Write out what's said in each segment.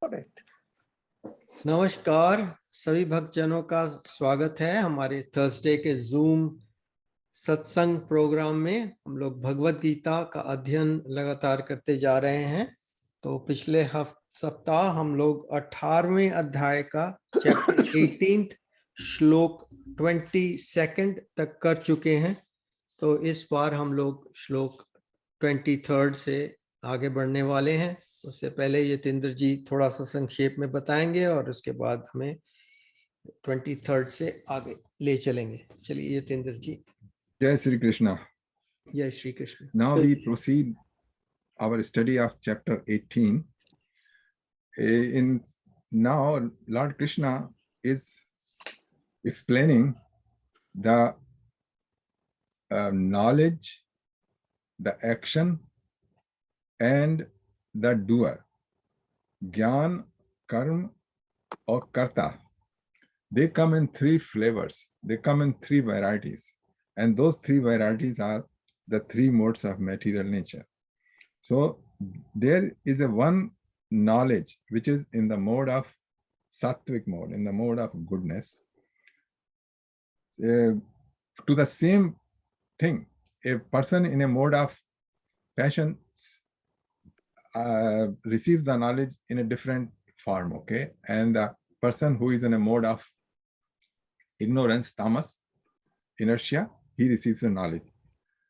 Correct. नमस्कार सभी भक्तजनों का स्वागत है हमारे थर्सडे के जूम सत्संग प्रोग्राम में। हम लोग भगवत गीता का अध्ययन लगातार करते जा रहे हैं। तो पिछले सप्ताह हम लोग 18वें अध्याय का चैप्टर 18 श्लोक 22 तक कर चुके हैं। तो इस बार हम लोग श्लोक 23 से आगे बढ़ने वाले हैं। उससे पहले यतीन्द्र जी थोड़ा सा संक्षेप में बताएंगे और उसके बाद हमें 23 से आगे ले चलेंगे। चलिए यतीन्द्र जी। Jai Sri Krishna. जय Shri Krishna. Now we proceed our study of chapter 18. Now Lord Krishna is explaining the knowledge, the action, and the doer. Gyan, Karma, or Karta. They come in three flavors. They come in three varieties. And those three varieties are the three modes of material nature. So there is a one knowledge which is in the mode of sattvic mode, in the mode of goodness. To the same thing, a person in a mode of passion receives the knowledge in a different form, okay? And the person who is in a mode of ignorance, tamas, inertia, he receives the knowledge.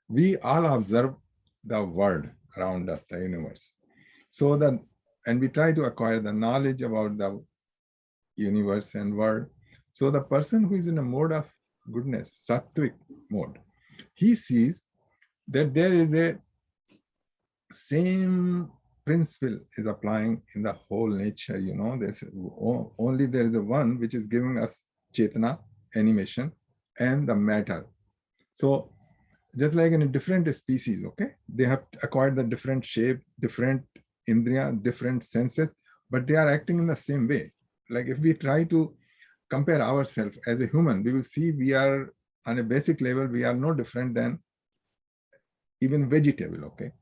We all observe the world around us, the universe. So and we try to acquire the knowledge about the universe and world. So the person who is in a mode of goodness, sattvic mode, he sees that there is a same principle is applying in the whole nature. You know, there's only there is a one which is giving us chetana, animation, and the matter. So just like in a different species, okay, they have acquired the different shape, different indriya, different senses, but they are acting in the same way. Like if we try to compare ourselves as a human, we will see we are on a basic level, we are no different than even vegetable, okay?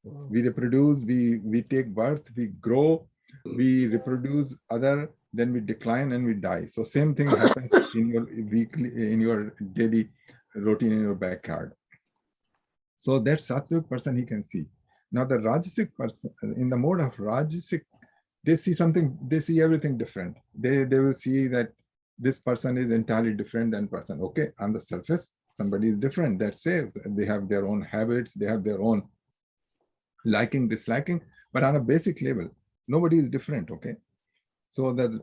We reproduce, we take birth, we grow, we reproduce other, then we decline and we die. So same thing happens in your weekly, in your daily routine in your backyard. So that sattvic person he can see. Now the rajasic person, in the mode of rajasic, they see something, they see everything different. They will see that this person is entirely different than person. Okay, on the surface, somebody is different. That saves. They have their own habits, they have their own liking, disliking, but on a basic level, nobody is different, okay? So the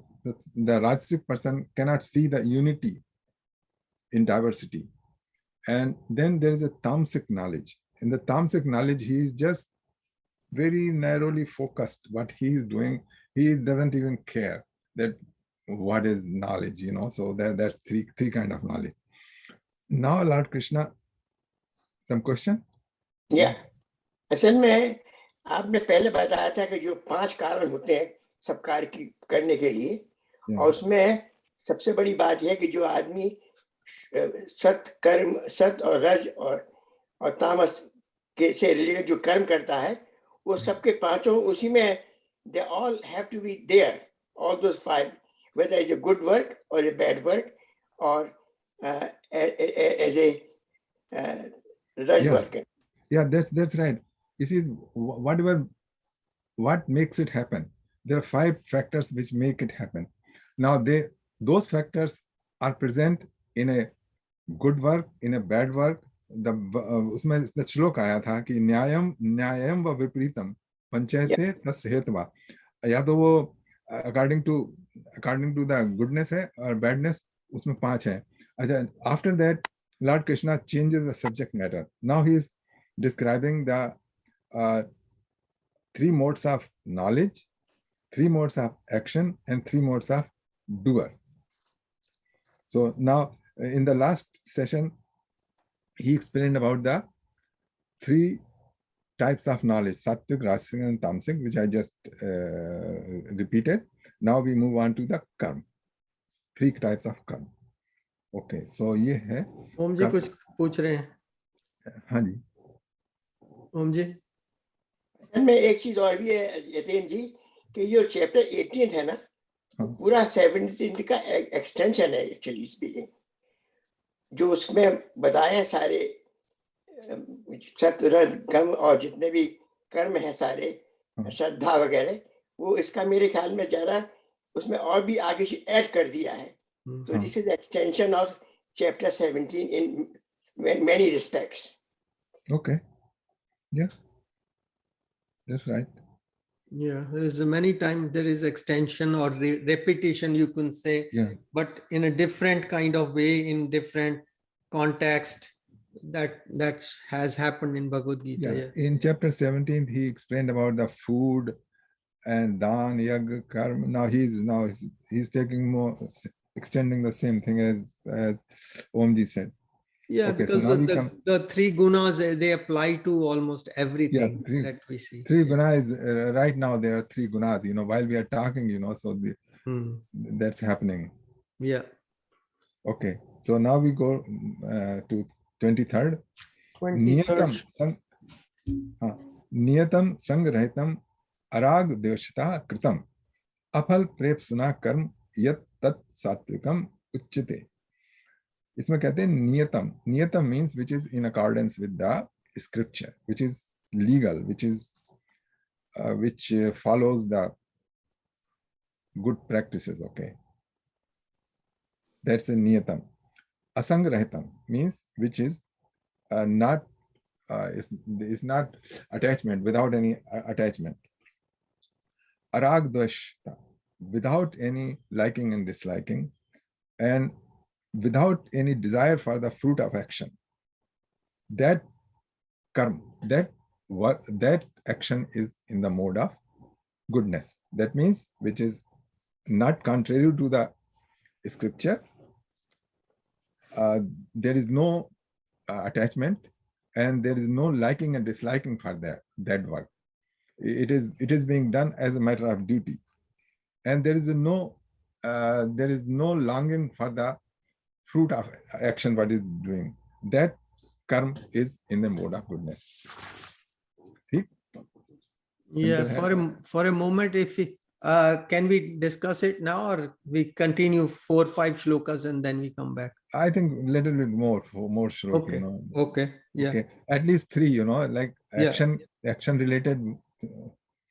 rajasic person cannot see the unity in diversity. And then there is a tamasic knowledge. In the tamasic knowledge, he is just very narrowly focused. What he is doing, he doesn't even care that what is knowledge, you know. So that's three kind of knowledge. Now, Lord Krishna, some question? Yeah. असल में आपने पहले बताया था कि जो 5 कारण होते हैं सब कार्य की करने के लिए, और उसमें सबसे बड़ी बात यह है कि जो आदमी सत कर्म, सत और रज और तामस के से रिलेटेड जो कर्म करता है, वो सबके पांचों उसी में, they all have to be there, all those 5, whether it's a good work or a bad work or as a raj work. Yeah, that's right. You see, what makes it happen? There are 5 factors which make it happen. Now those factors are present in a good work, in a bad work. उसमें श्लोक आया था कि न्यायम व विपरीतम पंचयते तस्य हेतवा, या तो वो अकॉर्डिंग टू द गुडनेस है और बैडनेस, उसमें 5 है. अच्छा, after that Lord Krishna changes the subject matter. Now he is describing the 3 modes of knowledge, 3 modes of action, and 3 modes of doer. So now in the last session, he explained about the 3 types of knowledge, sattvic, rajasic, and tamasic, which I just repeated. Now we move on to the karma, 3 types of karma. Okay, so ये है. ओम जी कुछ पूछ रहे हैं? हाँ जी. ओम जी, में एक चीज और भी है यतीन जी, कि जो चैप्टर 18 है ना, पूरा 17 का एक्सटेंशन है एक्चुअली स्पीकिंग, जो उसमें बताए हैं सारे सत्य और जितने भी कर्म हैं सारे, श्रद्धा वगैरह, वो इसका मेरे ख्याल में ज़्यादा उसमें और भी आगे से ऐड कर दिया है. तो this is extension of chapter 17 in many respects. Okay. Yeah. That's right. Yeah, there is many times there is extension or repetition, you can say, Yeah. but in a different kind of way, in different context. That has happened in Bhagavad Gita. Yeah. Yeah. In chapter 17, he explained about the food and dan, yag, karma. Now he's taking more, extending the same thing as Omji said. Yeah, Okay, because so now the three gunas, they apply to almost everything that we see. Three gunas, right now there are three gunas, while we are talking, so that's happening. Yeah. Okay, so now we go to 23rd. 23rd. नियतम संग रहितम अराग द्वेषता कृतम अफल prep सुना कर्म यत तत् सात्विकम उच्यते. इसमें कहते हैं नियतम. नियतम means which is in accordance with the scripture, which is legal, which follows the good practices. Okay, that's a niyatam. Asangrahitam means which is not is not attachment, without any attachment. Arag dveshta, without any liking and disliking, and without any desire for the fruit of action. That karma, that action is in the mode of goodness. That means which is not contrary to the scripture. There is no attachment, and there is no liking and disliking for that work. It is being done as a matter of duty, and there is no longing for the fruit of action what is doing. That karma is in the mode of goodness. Yeah, for a moment, if we can we discuss it now, or we continue 4 or 5 shlokas and then we come back? I think a little bit more shloka. Okay. Okay. Yeah. Okay. At least 3, like action related.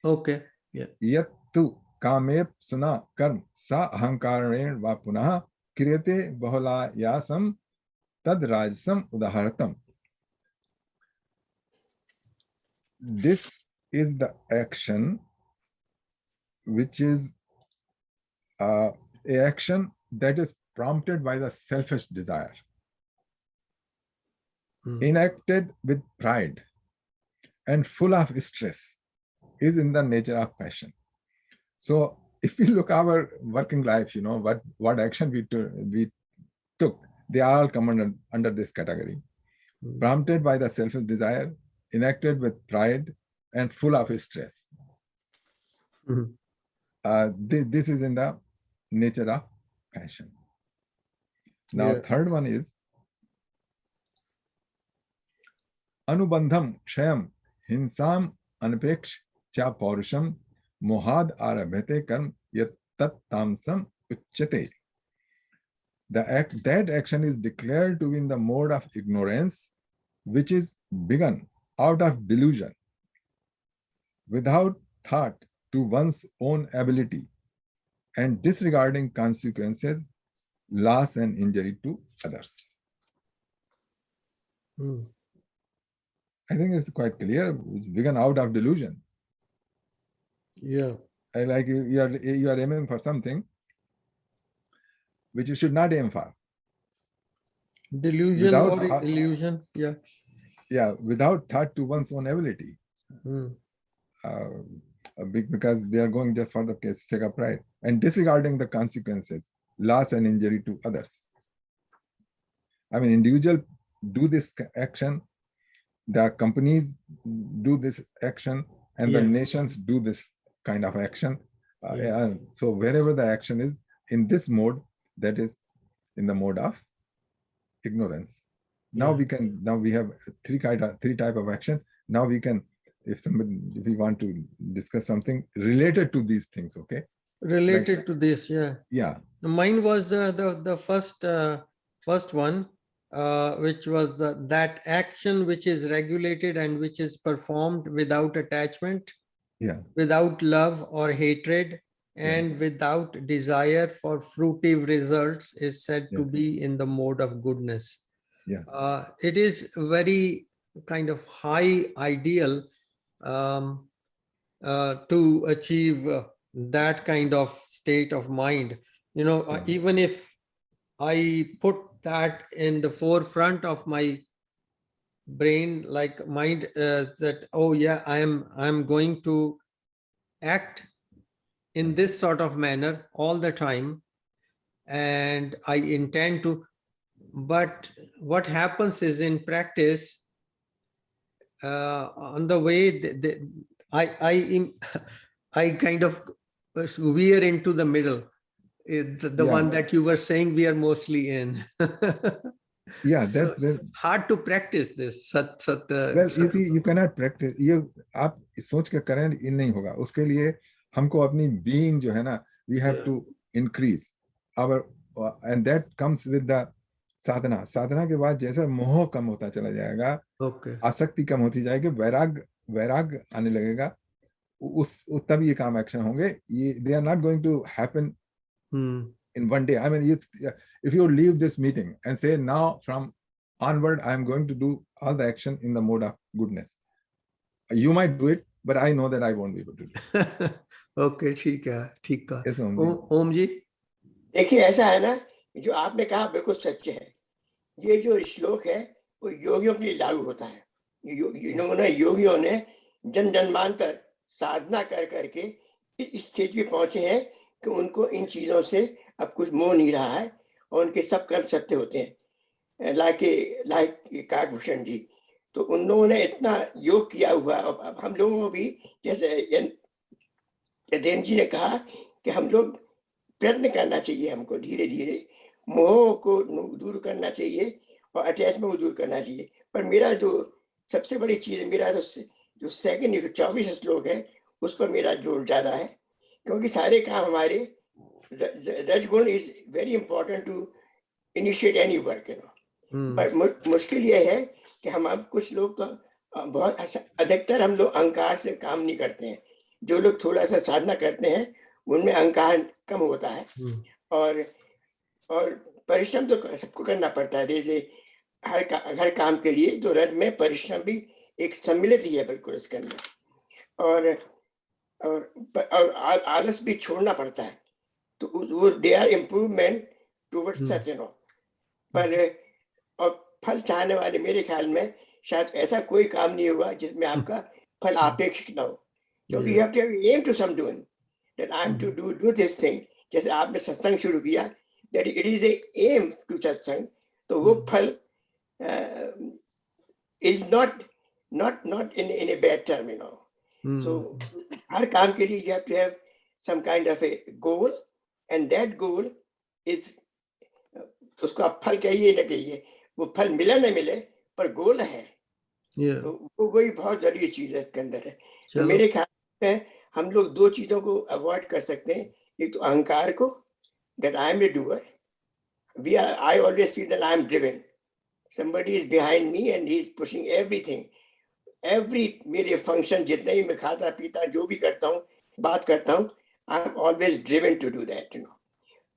Okay. Yeah. Yattu kamep suna karm sa ahankareण va punah kriyate bahula yasam tad rajasam udaharatam. This is the action which is a action that is prompted by the selfish desire, enacted with pride and full of stress, is in the nature of passion. So if we look our working life, what action we took, they all come under this category. Prompted by the selfish desire, enacted with pride and full of stress. This is in the nature of passion. Now, third one is anubandham kshayam hinsam anapeksh cha paurusham mohad arabhate karm yat tat tamsam uchyate. That action is declared to be in the mode of ignorance, which is begun out of delusion, without thought to one's own ability, and disregarding consequences, loss and injury to others. I think it's quite clear. It's begun out of delusion. Yeah. Like you are aiming for something which you should not aim for. Delusion or illusion. Yeah. Yeah, without thought to one's own ability. Because they are going just for the sake of pride, and disregarding the consequences, loss and injury to others. I mean, individuals do this action, the companies do this action, and the nations do this kind of action. So wherever the action is in this mode, that is in the mode of ignorance. Now we have three type of action. Now we can if we want to discuss something related to these things, okay? Related Like, to this, yeah. Yeah. Mine was the first one, which was that action which is regulated and which is performed without attachment, Yeah. without love or hatred, and without desire for fruitive results is said to Yes. be in the mode of goodness. Yeah. It is very kind of high ideal to achieve that kind of state of mind. You know, Yeah. even if I put that in the forefront of my brain, like mind, that, oh yeah, I'm going to act in this sort of manner all the time, and I intend to. But what happens is, in practice, on the way, I kind of veer into the middle, the Yeah. one that you were saying we are mostly in. Yeah, So that's hard to practice this. well, easy. You cannot practice. ये आप सोच के करें, ये नहीं होगा. उसके लिए हमको अपनी being जो है ना, we have to increase our, and that comes with the साधना. साधना के बाद जैसा मोह कम होता चला जाएगा, okay. आसक्ति कम होती जाएगी, वैराग आने लगेगा, उस तब ये काम एक्शन होंगे. ये they are not going to happen in one day. I mean, if you leave this meeting and say, now from onward I am going to do all the action in the mode of goodness, you might do it, but I know that I won't be able to do it. Okay, ठीक है, ठीक है. Yes, Om ji. ओम जी, देखिए ऐसा है ना, जो आपने कहा बिल्कुल सच है. ये जो श्लोक है वो योगियों के लिए लागू होता है. योगियों ने जन जन्मांतर साधना कर करके इस स्टेज पे पहुंचे हैं कि उनको इन चीजों से अब कुछ मोह नहीं रहा है और उनके सब कर्म सत्य होते हैं. लाइक काकभूषण जी, तो उन लोगों ने इतना योग किया हुआ. अब हम लोगों को भी, जैसे यदेन जी ने कहा, कि हम लोग प्रयत्न करना चाहिए, हमको धीरे धीरे मोह को दूर करना चाहिए और अटैचमेंट को दूर करना चाहिए. पर मेरा जो सबसे बड़ी चीज है, मेरा जो सेकंड 24 श्लोक है, उस पर मेरा जोर ज्यादा है, क्योंकि सारे काम हमारे रजगुण is very important to initiate any work, you know. But मुश्किल ये है कि हम कुछ लोग तो बहुत अधिकतर हम लोग अहंकार से काम नहीं करते हैं. जो लोग थोड़ा सा साधना करते हैं उनमें अहंकार कम होता है. और परिश्रम तो सबको करना पड़ता है. जैसे हर काम के लिए तो रज में परिश्रम भी एक सम्मिलित ही है बिल्कुल इसके अंदर. और आलस भी छोड़ना पड़ता है. तो वो they are improvement towards such, you know. पर और फल चाहने वाले, मेरे ख्याल में शायद ऐसा कोई काम नहीं हुआ जिसमें आपका फल अपेक्षित ना हो, क्योंकि you have to aim to some doing that I aim to do this thing. जैसे आपने सत्संग शुरू किया, that it is a aim to सत्संग, तो वो फल is not in a bad term, you know. So हर काम के लिए you have to have some kind of a goal, and that goal is, उसको आप फल कहिए न कहिए, वो फल मिले न मिले, पर गोल है. तो वो वही बहुत जरूरी चीज है इसके अंदर है. तो मेरे ख्याल में हम लोग दो चीजों को अवॉइड कर सकते हैं. एक तो अहंकार को, that I am a doer. I always feel that I am driven. Somebody is behind me and he is pushing everything. मेरे फंक्शन जितने भी मैं खाता पीता जो भी करता हूँ, बात करता हूँ, I am always driven to do that, you know.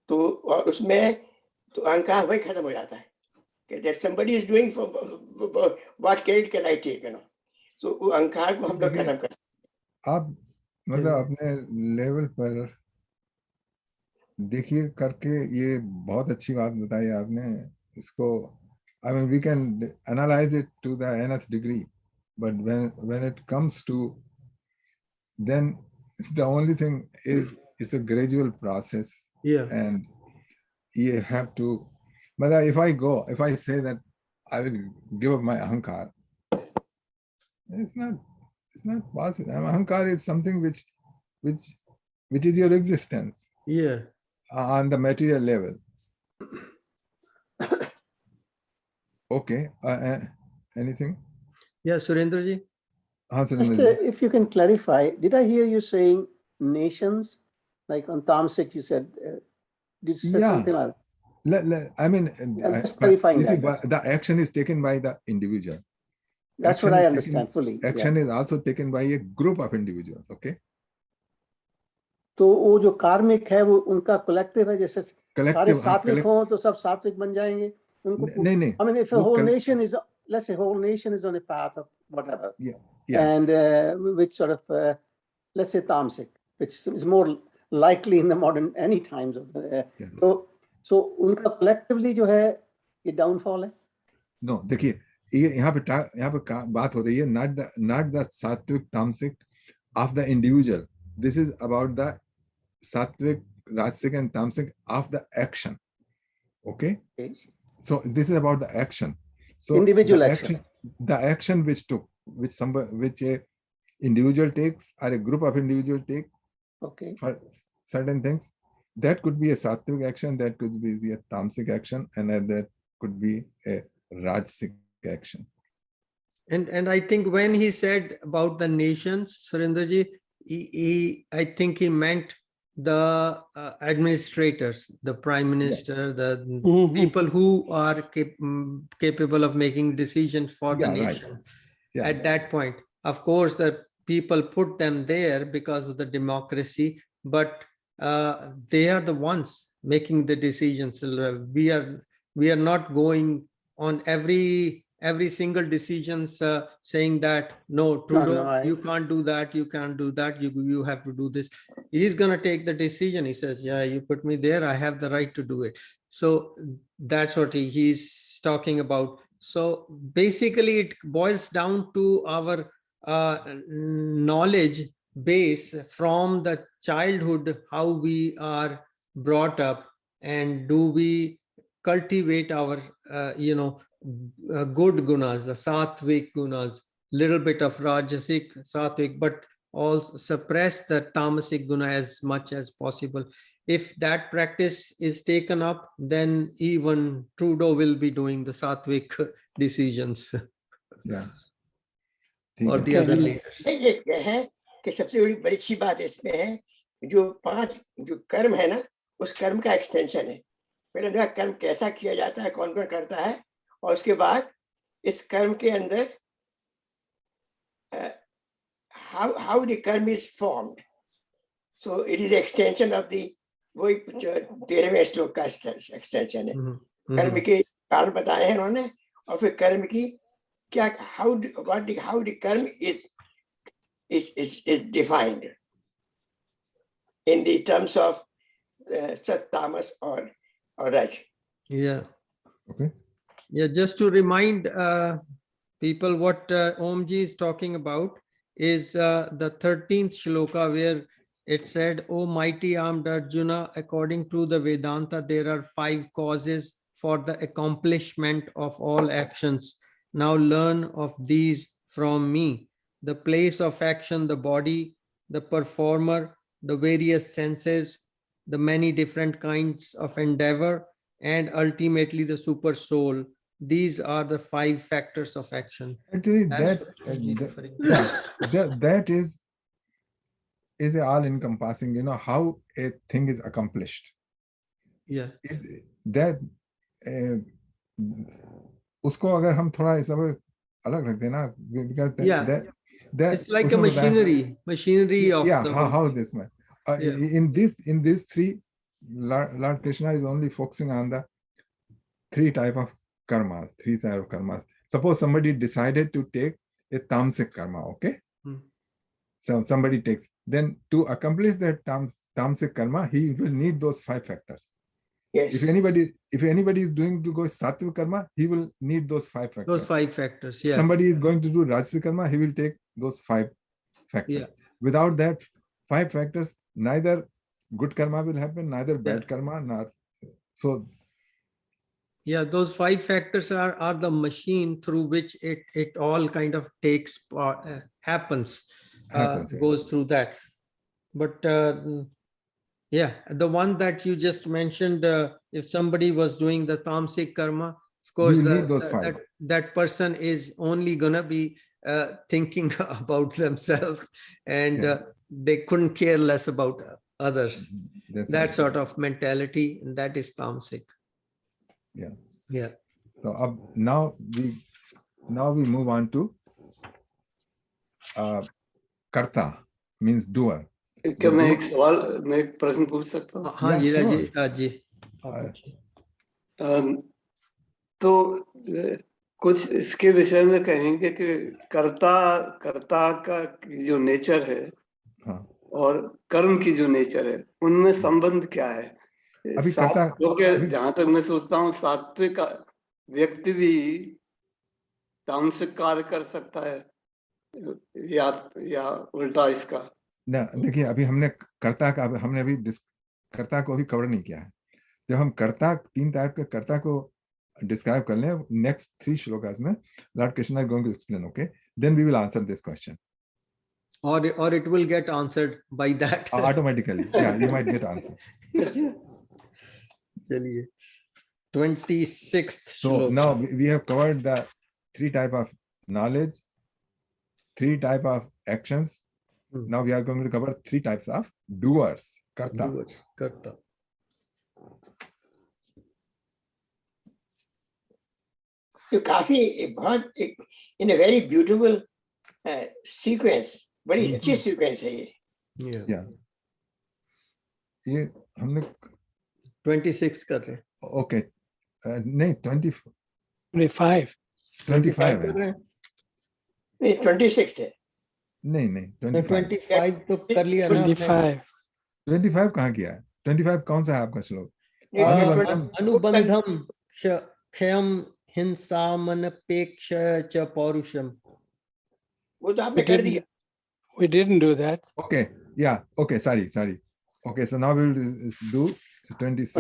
तो और उसमें तो अहंकार वही खत्म हो जाता है कि that somebody is doing for what credit can I take, you know. So वो अहंकार को हम लोग खत्म कर सकते हैं. आप मतलब अपने लेवल पर देखिए करके, ये बहुत अच्छी बात बताई आपने. इसको I mean we can analyze it to the nth degree, but when it comes to, then the only thing is it's a gradual process. And you have to, but if I say that I will give up my ahankar, it's not possible. Ahankar is something which is your existence on the material level. Okay, anything? Yeah, Surendra ji. Just if you can clarify, did I hear you saying nations? Like on Tamasic, you said, did you say something like that? I mean, I'm just clarifying you see, that. the action is taken by the individual. That's what I understand fully. Action is also taken by a group of individuals. Okay. तो वो जो कार्मिक है वो उनका collective है, जैसे सारे सात्विक हो तो सब सात्विक बन जाएंगे उनको. नहीं. I mean, if a whole nation is, let's say, whole nation is on a path of whatever, and which sort of, let's say, tamasic, which is more likely in the modern any times of the, so उनका collectively जो है ये downfall है. No, देखिए ये यहाँ पे बात हो रही है not the sattvic tamasic of the individual. This is about the sattvic, rajasic and tamasic of the action. Okay. So this is about the action. So individual action. The action which a individual takes or a group of individuals take. Okay. For certain things, that could be a sattvic action, that could be a tamasic action, and that could be a rajasic action. And I think when he said about the nations, Surendraji, I think he meant the administrators, the prime minister, the people who are capable of making decisions for the nation. At that point, of course, the people put them there because of the democracy, but they are the ones making the decisions. We are not going on every single decisions saying that no, Trudeau, you can't do that, you can't do that, you have to do this. He's going to take the decision. He says, yeah, you put me there, I have the right to do it. So that's what he's talking about. So basically it boils down to our knowledge base from the childhood, how we are brought up, and do we cultivate our good gunas, the sattvic gunas, little bit of rajasic, sattvic, but also suppress the tamasic guna as much as possible. If that practice is taken up, then even Trudeau will be doing the sattvic decisions. Yeah. Or the other leaders. ये है कि सबसे बड़ी अच्छी बात इसमें है जो 5 जो कर्म है ना, उस कर्म का एक्सटेंशन है. पहले देखा कर्म कैसा किया जाता है, कौन कौन करता है, और उसके बाद इस कर्म के अंदर how the karma is formed. So it is extension of the वही 13वें श्लोक का एक्सटेंशन है. कर्म के कारण बताए हैं उन्होंने, और फिर कर्म की क्या how the karma is defined in the terms of sat, tamas or raj. Yeah. Okay. Yeah, just to remind people what Omji is talking about is the 13th shloka, where it said, O mighty armed Arjuna, according to the Vedanta, there are 5 causes for the accomplishment of all actions. Now learn of these from me. The place of action, the body, the performer, the various senses, the many different kinds of endeavor, and ultimately the super soul. These are the 5 factors of action. Actually, that is a all encompassing, how a thing is accomplished. Yeah. That उसको अगर हम थोड़ा इस अलग रखते हैं ना, because that it's like a machinery of how this man in this 3, Lord Krishna is only focusing on the 3 type of karmas, 3 type of karmas. Suppose somebody decided to take a tamasic karma, okay? So somebody takes, then to accomplish that tamasic karma, he will need those 5 factors. Yes. If anybody is doing to go sattvic karma, he will need those 5 factors. Those 5 factors, yeah. Somebody is going to do rajasic karma, he will take those 5 factors. Yeah. Without that 5 factors, neither good karma will happen, neither bad karma, nor so. Yeah, those 5 factors are the machine through which it all kind of takes happens, goes through that. But yeah, the one that you just mentioned, if somebody was doing the tamasic karma, of course, need those 5. that person is only gonna be thinking about themselves, and Yeah. they couldn't care less about others. That's That right. sort of mentality, and that is tamasic. Yeah. Yeah. So now we move on to karta, means doer. क्या मैं एक सवाल मैं एक प्रश्न पूछ सकता हूँ? हाँ Yeah, जी, sure. जी आप Uh, पूछिए। तो कुछ इसके विषय में कहेंगे कि कर्ता का जो नेचर है हाँ, और कर्म की जो नेचर है, उनमें संबंध क्या है? अभी कर्ता क्योंकि जहां तक मैं सोचता हूँ सात्विक व्यक्ति भी तामसिक कार्य कर सकता है, या उल्टा इसका। ना देखिए, अभी हमने कर्ता को अभी कवर नहीं किया है। जब हम कर्ता, 3 टाइप के कर्ता को डिस्क्राइब कर लें नेक्स्ट 3 श्लोकास में, lord Krishna is going to explain, okay, then we will answer this question, or it will get answered by that automatically. Yeah, you might get answer. चलिए 26th So श्लोक। now we have covered the 3 type of knowledge, 3 type of actions. Now we are going to cover 3 types of doers, karta. करता। तो काफी बहुत इन a very beautiful sequence, बड़ी अच्छी sequence है ये। Yeah. ये हमने 26 कर रहे हैं। ओके, नहीं 25 25 है। कर रहे हैं। नहीं 26 है। नहीं 25 तो कर लिया ना। 25 कहाँ किया है? 25 कौन सा है आपका श्लोक? अनुबंधम क्षयम हिंसा मनपेक्ष च पौरुषम। वो तो आपने कर दिया। We didn't do that. Okay, yeah, okay, sorry. Okay, so now we will do 26.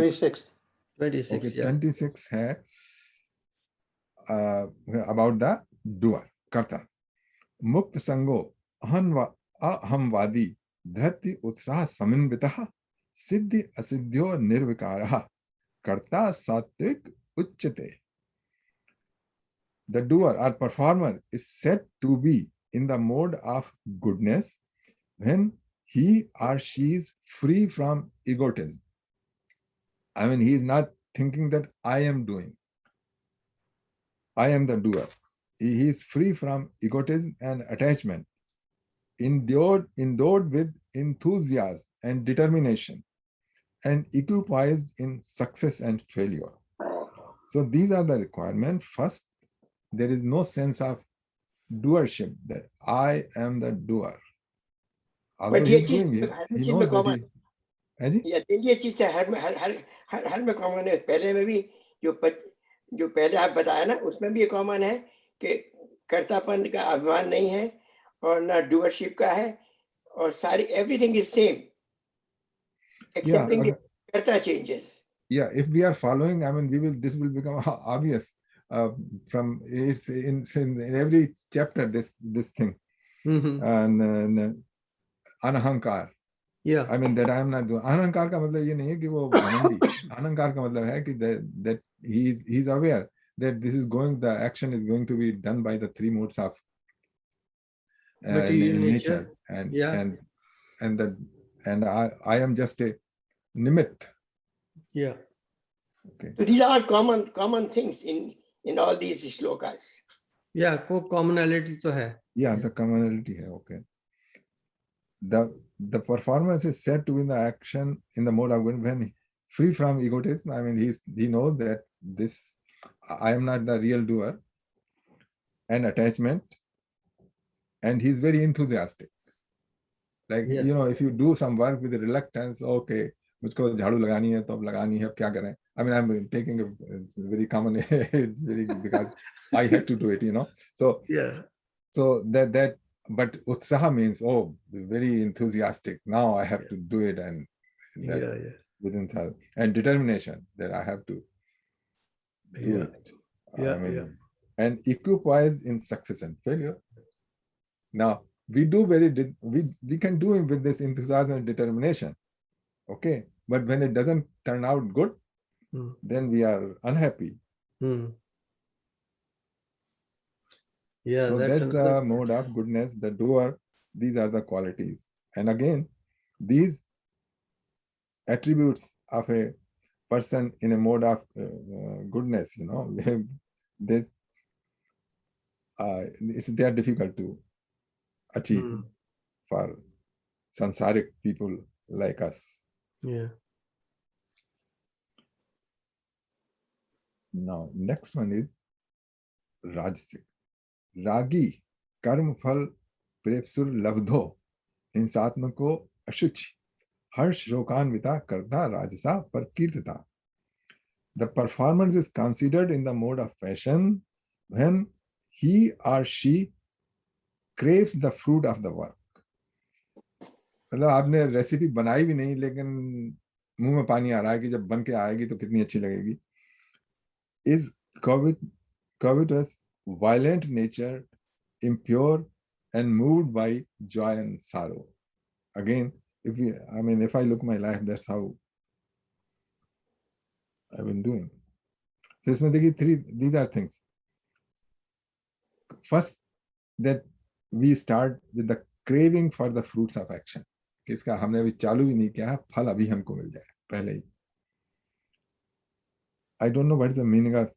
26th. Okay, yeah. 26 है about the doer, कर्ता। मुक्त संगो अहंवादी धृति उत्साह समन्वितः सिद्धि असिद्ध्यो निर्विकारः कर्ता सात्विक उच्यते। The doer or performer is said to be in the mode of goodness when he or she is free from egotism. I mean, he is not thinking that I am doing. I am the doer. He is free from egotism and attachment, endowed with enthusiasm and determination, and equipoised in success and failure. So these are the requirements. First, there is no sense of doership, that I am the doer. But ये चीज हर चीज में common है जी। ये चीज हर में common है। पहले में भी जो पहले आप बताया ना, उसमें भी ये कॉमन है कि कर्तापन का अभिमान नहीं है और ना डूअरशिप का है, और सारी everything is same accepting the कर्ता changes. Yeah, if we are following, I mean, this will become obvious from it's in every chapter, this thing. And अनहंकार, yeah. I mean that I am not doing. अहंकार का मतलब ये नहीं है कि वो घमंडी। अहंकार का मतलब है कि that he is aware that this is going, the action is going to be done by the 3 modes of nature, and yeah. and I am just a nimit. Yeah. Okay. So these are common things in all these shlokas. Yeah, commonality तो है. Yeah, the commonality है. Okay. The performance is said to be in the action in the mode of when free from egotism. I mean, he knows that this I am not the real doer, and attachment, and he's very enthusiastic. Like, yes. You know, if you do some work with reluctance, okay, मुझको झाड़ू लगानी है तो अब लगानी है, अब क्या करें? I mean, I'm taking it's very common, it's very because I had to do it, you know. So yeah. So that but utsaha means, oh, very enthusiastic. Now I have to do it, and within and determination that I have to do it. I mean, and equipoised in success and failure. Now we can do it with this enthusiasm and determination, okay, but when it doesn't turn out good, then we are unhappy. Yeah, So that's that's another the mode of goodness, the doer. These are the qualities. And again, these attributes of a person in a mode of goodness, you know, they are difficult to achieve for sansaric people like us. Yeah. Now, next one is Rajasic. रागी कर्म फल प्रेपसुर लब्धो हिंसात्मको अशुचि हर्ष शोकान्विता करता राजसा पर कीर्तता. The performance is considered in the mode of passion when he or she craves the fruit of the work. मतलब आपने recipe बनाई भी नहीं लेकिन मुंह में पानी आ रहा है कि जब बन के आएगी तो कितनी अच्छी लगेगी. Is covetous, violent nature, impure and moved by joy and sorrow. Again, if I look my life, that's how I've been doing. So इसमें देखिए these are things. First, that we start with the craving for the fruits of action. कि इसका हमने अभी चालू भी नहीं किया है, फल अभी हमको मिल जाए पहले ही. I don't know what is the meaning of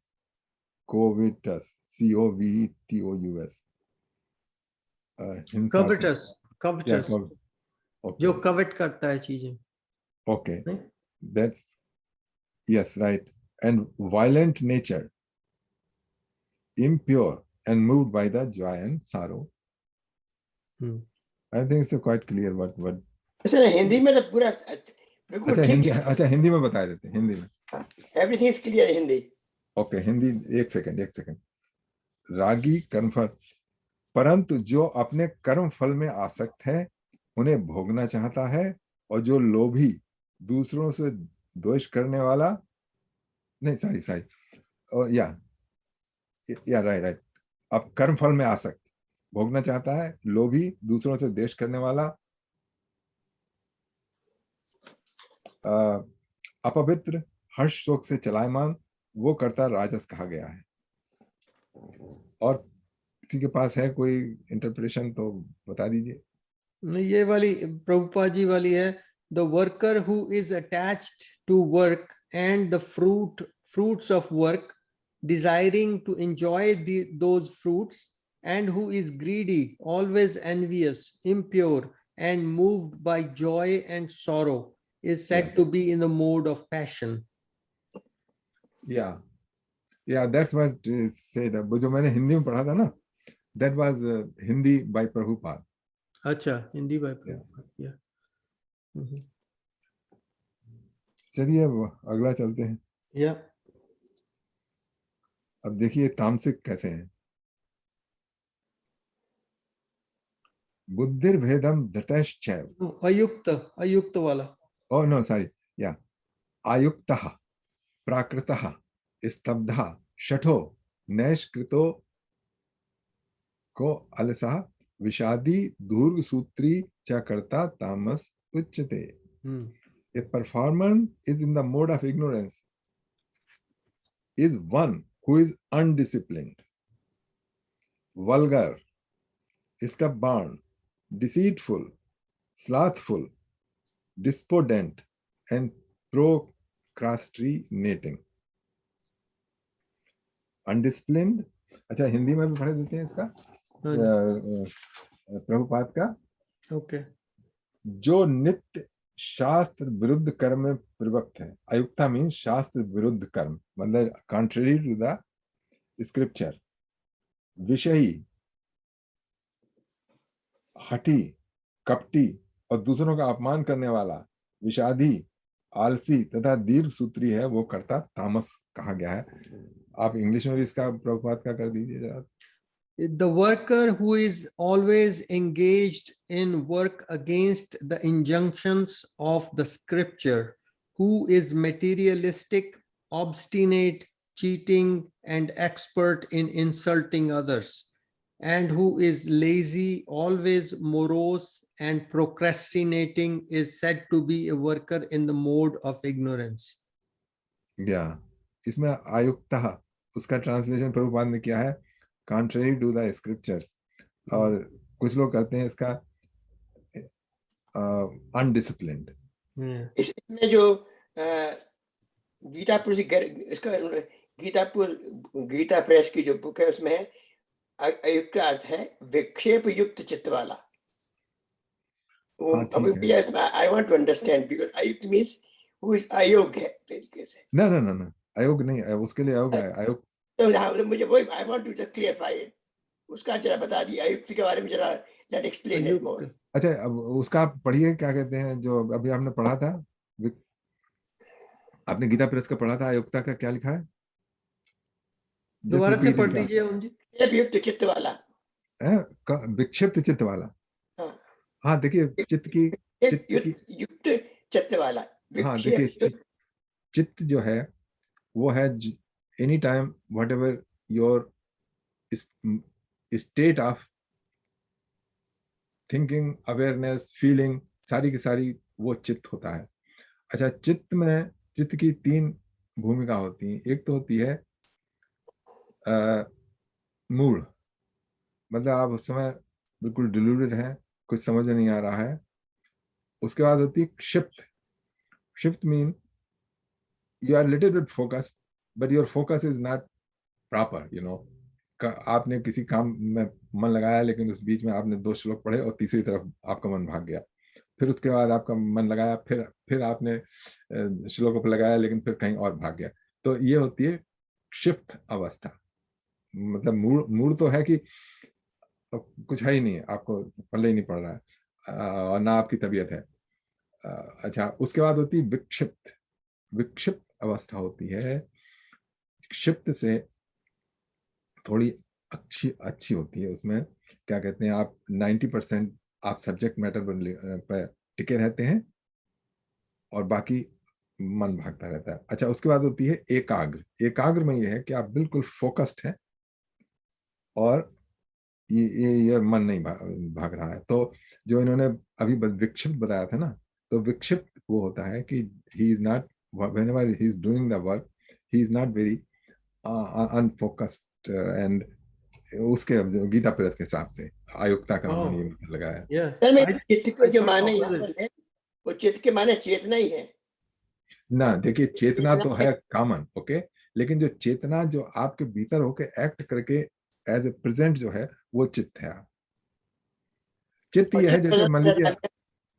covetous, C-O-V-E-T-O-U-S. Covetous. Yeah, okay. जो covet करता है चीजें. Okay, that's yes, right. And violent nature, impure and moved by the joy and sorrow. I think it's quite clear what. Sir Hindi में तो पूरा बिल्कुल ठीक है. अच्छा हिंदी में बता देते हैं. हिंदी में everything is clear Hindi. Okay, Hindi एक सेकंड. रागी कर्मफल, परंतु जो अपने कर्म फल में आसक्त है उन्हें भोगना चाहता है, और जो लोभी दूसरों से द्वेष करने वाला, नहीं सॉरी या राइट, अब कर्म फल में आसक्त, भोगना चाहता है, लोभी दूसरों से द्वेष करने वाला, अपवित्र, हर्ष शोक से चलायमान, वो करता राजस कहा गया है. और किसी के पास है कोई इंटरप्रिटेशन तो बता दीजिए. ये वाली प्रभुपाद जी वाली है. The worker who is attached to work and the fruits of work, desiring to enjoy those fruits, and who is greedy, always envious, impure, and moved by joy and sorrow, is said to be in the mode of passion. Yeah, that's what it said. जो मैंने हिंदी में पढ़ा था ना, that was Hindi by Prabhupada. अच्छा, Hindi by Prabhupada. Yeah. चलिए अगला चलते हैं. Yeah. अब देखिए तामसिक कैसे हैं. बुद्धिर भेदम दटश्चैव. अयुक्त वाला. Oh no, sorry. Yeah. आयुक्तः, प्राकृतः, स्तब्धः, शठो, नैष्कृतो को अलसः, विषादी, धूर्व सूत्री च कर्ता तामस उच्यते. A performer is in the mode of ignorance is one who is undisciplined, vulgar, stubborn, deceitful, slothful, despondent, and procrastinating. Undisciplined. अच्छा हिंदी में भी पढ़ देते हैं इसका प्रभुपाद का. ओके. जो नित्य शास्त्र विरुद्ध कर्म में प्रवृत्त है. अयुक्ता मीन्स शास्त्र विरुद्ध कर्म, मतलब contrary to the scripture. विषयी, हठी, कपटी और दूसरों का अपमान करने वाला, विषादी, आलसी तथा दीर्घ सूत्री है, वो करता तामस कहा गया है. आप इंग्लिश में भी इसका प्रभुपाद का कर दीजिए जरा. The worker who is always engaged in work against the injunctions of the scripture, who is materialistic, obstinate, cheating, and expert in insulting others, and who is lazy, always morose, and procrastinating, is said to be a worker in the mode of ignorance. इसमें आयुक्तः उसका translation Prabhupada ने किया है contrary to the scriptures. और कुछ लोग करते हैं इसका undisciplined. इसमें जो गीता इसका गीता प्रेस की जो बुक है उसमें अयुक्त का अर्थ है विक्षेप युक्त चित्त वाला. I want to understand because अयुक्त means who is अयोग्य है तरीके से. No. अयोग नहीं, उसके लिए अयोग है. अयोग तो मुझे वही I want to just clarify it. उसका जरा बता दिए अयुक्त के बारे में जरा let explain it more. अच्छा, अब उसका आप पढ़िए, क्या कहते हैं जो अभी आपने पढ़ा था, आपने गीता प्रेस का पढ़ा था, अयोग्यता का क्या लिखा है? दोबारा से पढ़ लीजिए विक्षेप चित्त वाला. विक्षिप्त चित्त वाला. हाँ देखिए, युक्त चित्त वाला. हाँ देखिए, चित्त जो है वो है any time what ever your state of thinking, awareness, feeling, सारी की सारी वो चित्त होता है. अच्छा, चित्त की 3 भूमिका होती हैं. एक तो होती है मूड, मतलब आप उस समय बिल्कुल डिल्यूडेड हैं, कुछ समझ नहीं आ रहा है. उसके बाद होती है shift mean you are little bit focused but your focus is not proper, you know. आपने किसी काम में मन लगाया लेकिन उस बीच में आपने 2 श्लोक पढ़े और तीसरी तरफ आपका मन भाग गया. फिर उसके बाद आपका मन लगाया, फिर आपने श्लोकों पर लगाया लेकिन फिर कहीं और भाग गया. तो ये होती है शिफ्ट अवस्था. मतलब मूड तो है कि कुछ है ही नहीं, आपको पल्ले ही नहीं पड़ रहा है और ना आपकी तबीयत है. अच्छा, उसके बाद होती है विक्षिप्त अवस्था होती है. क्षिप्त से थोड़ी अच्छी होती है. उसमें क्या कहते हैं, आप 90% आप सब्जेक्ट मैटर पर टिके रहते हैं और बाकी मन भागता रहता है. अच्छा, उसके बाद होती है एकाग्र में ये है कि आप बिल्कुल फोकस्ड हैं और ये मन नहीं भाग रहा है. तो जो इन्होंने अभी विक्षिप्त बताया था ना, तो विक्षिप्त वो होता है कि he is not, whenever he is doing the work he is not very unfocused and उसके गीता प्रेस के हिसाब से अयुक्ता का उन्होंने लगाया. चित्त को जो माने यहाँ पर है वो चित्त के माने चेतना ही है ना. देखिए, चेतना तो है कॉमन, ओके, लेकिन जो चेतना जो आपके भीतर होके एक्ट करके एज ए प्रेजेंट जो है वो चित्त है. चित्त ये है, जैसे मान लीजिए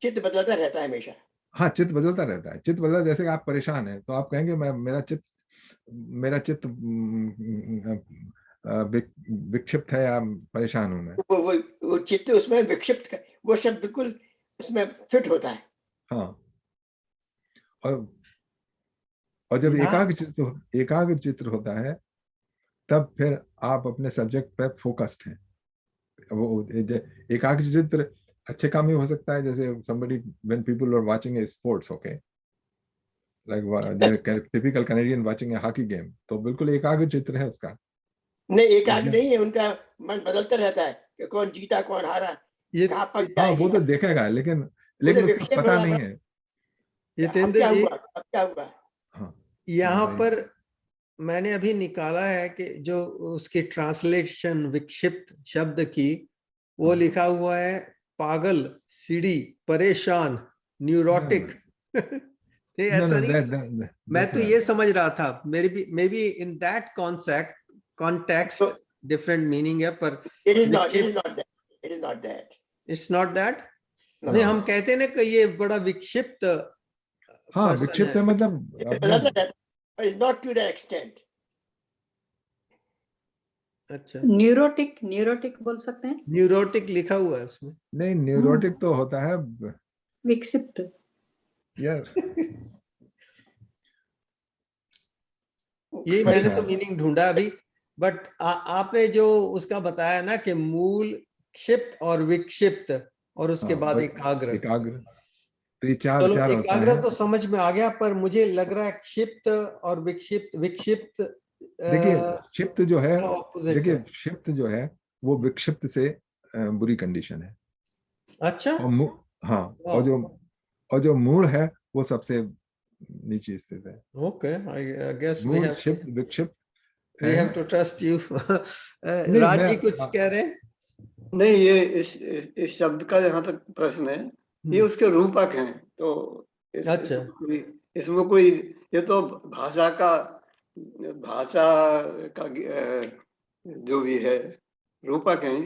चित्त बदलता रहता है हमेशा. हाँ, चित्त बदलता रहता है. चित्त बदलता, जैसे आप परेशान हैं तो आप कहेंगे मेरा चित्त विक्षिप्त है या परेशान हूं मैं. वो चित्त उसमें विक्षिप्त वो शब्द बिल्कुल उसमें फिट होता है. हाँ, और जब एकाग्र चित्र होता है तब फिर आप अपने सब्जेक्ट पे फोकस्ड हैं. वो एकाग्र चित्र अच्छे काम ही हो सकता है, जैसे somebody when people are watching a sports, okay, like the typical Canadian watching a hockey game, तो बिल्कुल एकाग्र चित्र है उसका. नहीं, एकाग्र नहीं है, उनका मन बदलता रहता है कि कौन जीता कौन हारा. हाँ, वो तो देखेगा लेकिन उसको पता नहीं है. क्या हुआ. हाँ, यहाँ पर मैंने अभी निकाला है कि जो उसकी ट्रांसलेशन विक्षिप्त शब्द की, वो लिखा हुआ है पागल, सीढ़ी, परेशान, न्यूरोटिक. ऐसा नहीं, मैं तो ये समझ रहा था, may be in that context different meaning है, पर it is not that. It's not that. नहीं, हम कहते ना कि ये बड़ा विक्षिप्त. हाँ, विक्षिप्त है मतलब it's not to that extent. अच्छा, न्यूरोटिक बोल सकते हैं. न्यूरोटिक लिखा हुआ है उसमें. नहीं, न्यूरोटिक तो होता है विक्षिप्त यार. ये मैंने तो मीनिंग ढूंढा अभी, बट आपने जो उसका बताया ना कि मूल, क्षिप्त और विक्षिप्त और उसके बाद एकाग्र, तो ये चार एकाग्र तो समझ में आ गया, पर मुझे लग रहा है क्षिप्त और विक्षिप्त देखिए, क्षिप्त जो है, देखिए क्षिप्त जो है वो विक्षिप्त से बुरी कंडीशन है. अच्छा, हाँ, और जो मूड है वो सबसे नीचे स्थित है. ओके, आई गेस मूड, क्षिप्त, विक्षिप्त We have to trust you. नहीं, राज जी मैं- कुछ कह रहे हैं? नहीं, ये इस शब्द का जहाँ तक प्रश्न है, ये उसके रूपक हैं, तो अच्छा। इसमें कोई, ये तो भाषा का जो भी है रूपक हैं।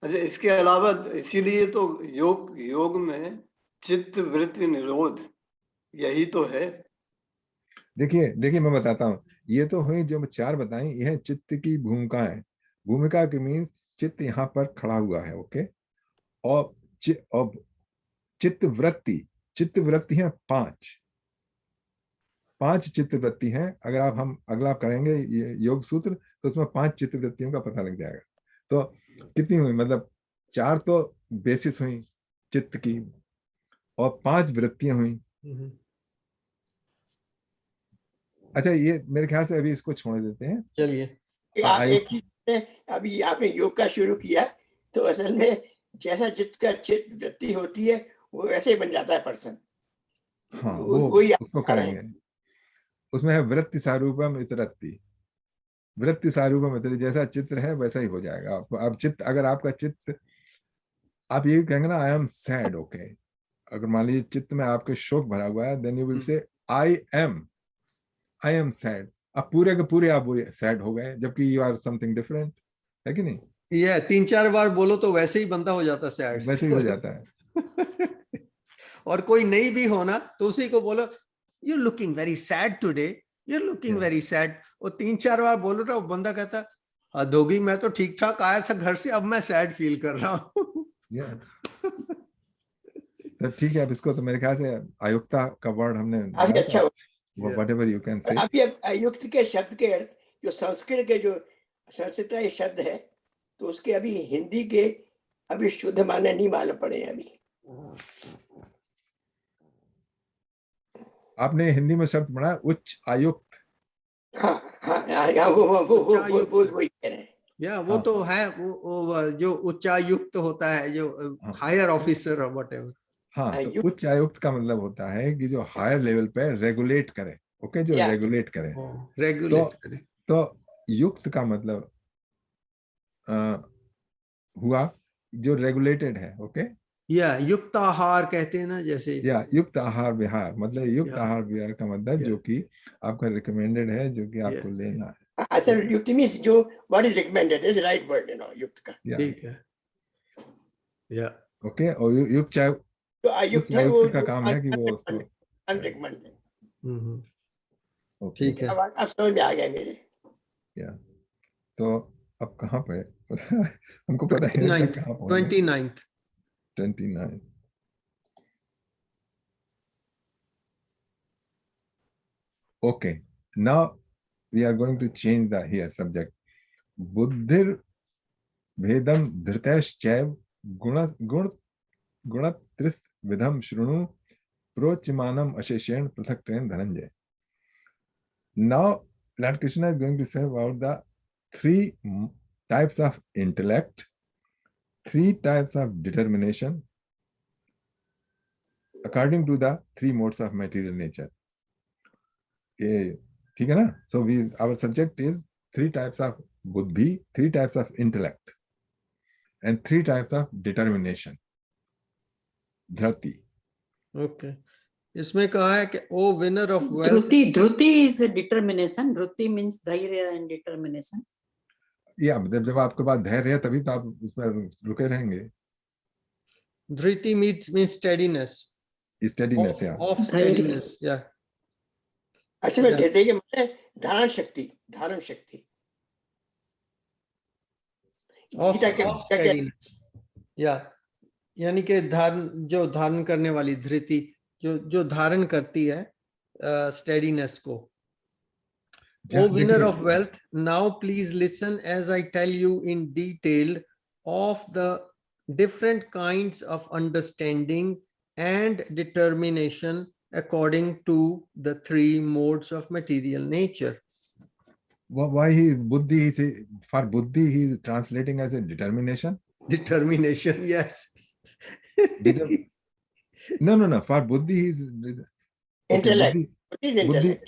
अच्छा, इसके अलावा इसीलिए तो योग में चित्त वृत्ति निरोध यही तो है। देखिए मैं बताता हूँ, ये तो हुई जो चार बताई, यह चित्त की भूमिका है। भूमिका के मीन्स चित्त यहाँ पर खड़ा हुआ है, ओके। और चित्त वृत्ति है पांच चित्त वृत्ति हैं। अगर हम अगला करेंगे ये योग सूत्र, तो उसमें 5 चित्त वृत्तियों का पता लग जाएगा। तो कितनी हुई, मतलब 4 तो बेसिस हुई चित्त की, और 5 वृत्तियां हुई। अच्छा, ये मेरे ख्याल से अभी इसको छोड़ देते हैं। चलिए, एक चीज, अभी आपने योग का शुरू किया, तो असल में जैसा चित्त वृत्ति होती है वो वैसे ही बन जाता है पर्सन। हाँ, वो उसको करेंगे। उसमें है वृत्ति सारूपम इतरत्ति। वृत्ति सारूपम इतरत्ति, जैसा चित्र है वैसा ही हो जाएगा। अब चित्त, अगर आपका चित्त, आप ये कहेंगे ना, आई एम सैड, ओके। अगर मान लीजिए चित्त में आपके शोक भरा हुआ है, then you will say I am sad. अब पूरे के पूरे आप वो सैड हो गए, जबकि यू आर समथिंग डिफरेंट, है कि नहीं? ये 3-4 बार बोलो तो वैसे ही बंदा हो जाता सैड, वैसे ही हो जाता है। और कोई नहीं भी होना तो उसी को बोलो, you looking very sad today, you looking very sad. और 3-4 बार बोलो तो वो बंदा कहता, हद होगी, मैं तो ठीक ठाक आया था घर से, अब मैं सैड फील कर रहा हूँ। तो ठीक है, अब इसको तो मेरे ख्याल से आयुक्ता का वर्ड हमने अच्छा, whatever you can say। अभी आयुक्त के शब्द के अर्थ जो संस्कृत के जो संस्कृत ये शब्द है, तो उसके अभी हिंदी के अभी शुद्ध माने नहीं मालूम पड़े अभी। आपने हिंदी में शब्द पढ़ा उच्च आयुक्त। हाँ, वो कह रहे हैं। या वो तो है, वो जो उच्चायुक्त होता है, जो हायर ऑफिसर और व्हाटएवर। हाँ, तो उच्च आयुक्त का मतलब होता है कि जो हायर लेवल पे रेगुलेट करे, ओके, जो रेगुलेट करे, रेगुलेट करे। तो युक्त का मतलब हुआ जो रेगुलेटेड है, ओके। या युक्त आहार कहते हैं ना, जैसे या युक्त आहार विहार, मतलब युक्त आहार विहार का मतलब जो कि आपका रिकमेंडेड है, जो कि आपको लेना है। अच्छा, युक्त मींस जो what is recommended is right word, you know, युक्त का। ठीक है, या ओके। और युक्त चाहे तो आयुक्त है वो का काम है कि वो उसको अनरिकमेंडेड। ठीक है, अब समझ में आ गया मेरे। या तो अब कहाँ पे हमको पता है कहाँ पहुंचे। 29। Okay, now we are going to change the here subject. Buddhir भेदम धृतश्चैव गुणत्रिस विधम शृणु प्रोच्यमानम अशेषेण पृथक्त्वेन Dhananjay. Now Lord Krishna is going to say about the 3 types of intellect, 3 types of determination according to the 3 modes of material nature. ठीक है ना? So our subject is 3 types of buddhi, 3 types of intellect, and 3 types of determination. Dhrati. Okay. इसमें कहा है कि oh winner of wealth. Dhruti is determination. Dhruti means dhairya and determination. या मतलब जब आपके पास धैर्य है तभी तो आप उसमें रुके रहेंगे. Dhriti means steadiness. Steadiness, yeah. Of steadiness, yeah. अच्छा, मैं धैर्य के माने धारण शक्ति. Of steadiness. Yeah. यानी कि जो धारण करने वाली धृति, जो धारण करती है steadiness को. O winner of wealth, now please listen as I tell you in detail of the different kinds of understanding and determination according to the 3 modes of material nature. Why he buddhi? For buddhi he is translating as a determination. Determination, yes. No. For buddhi he is intellect.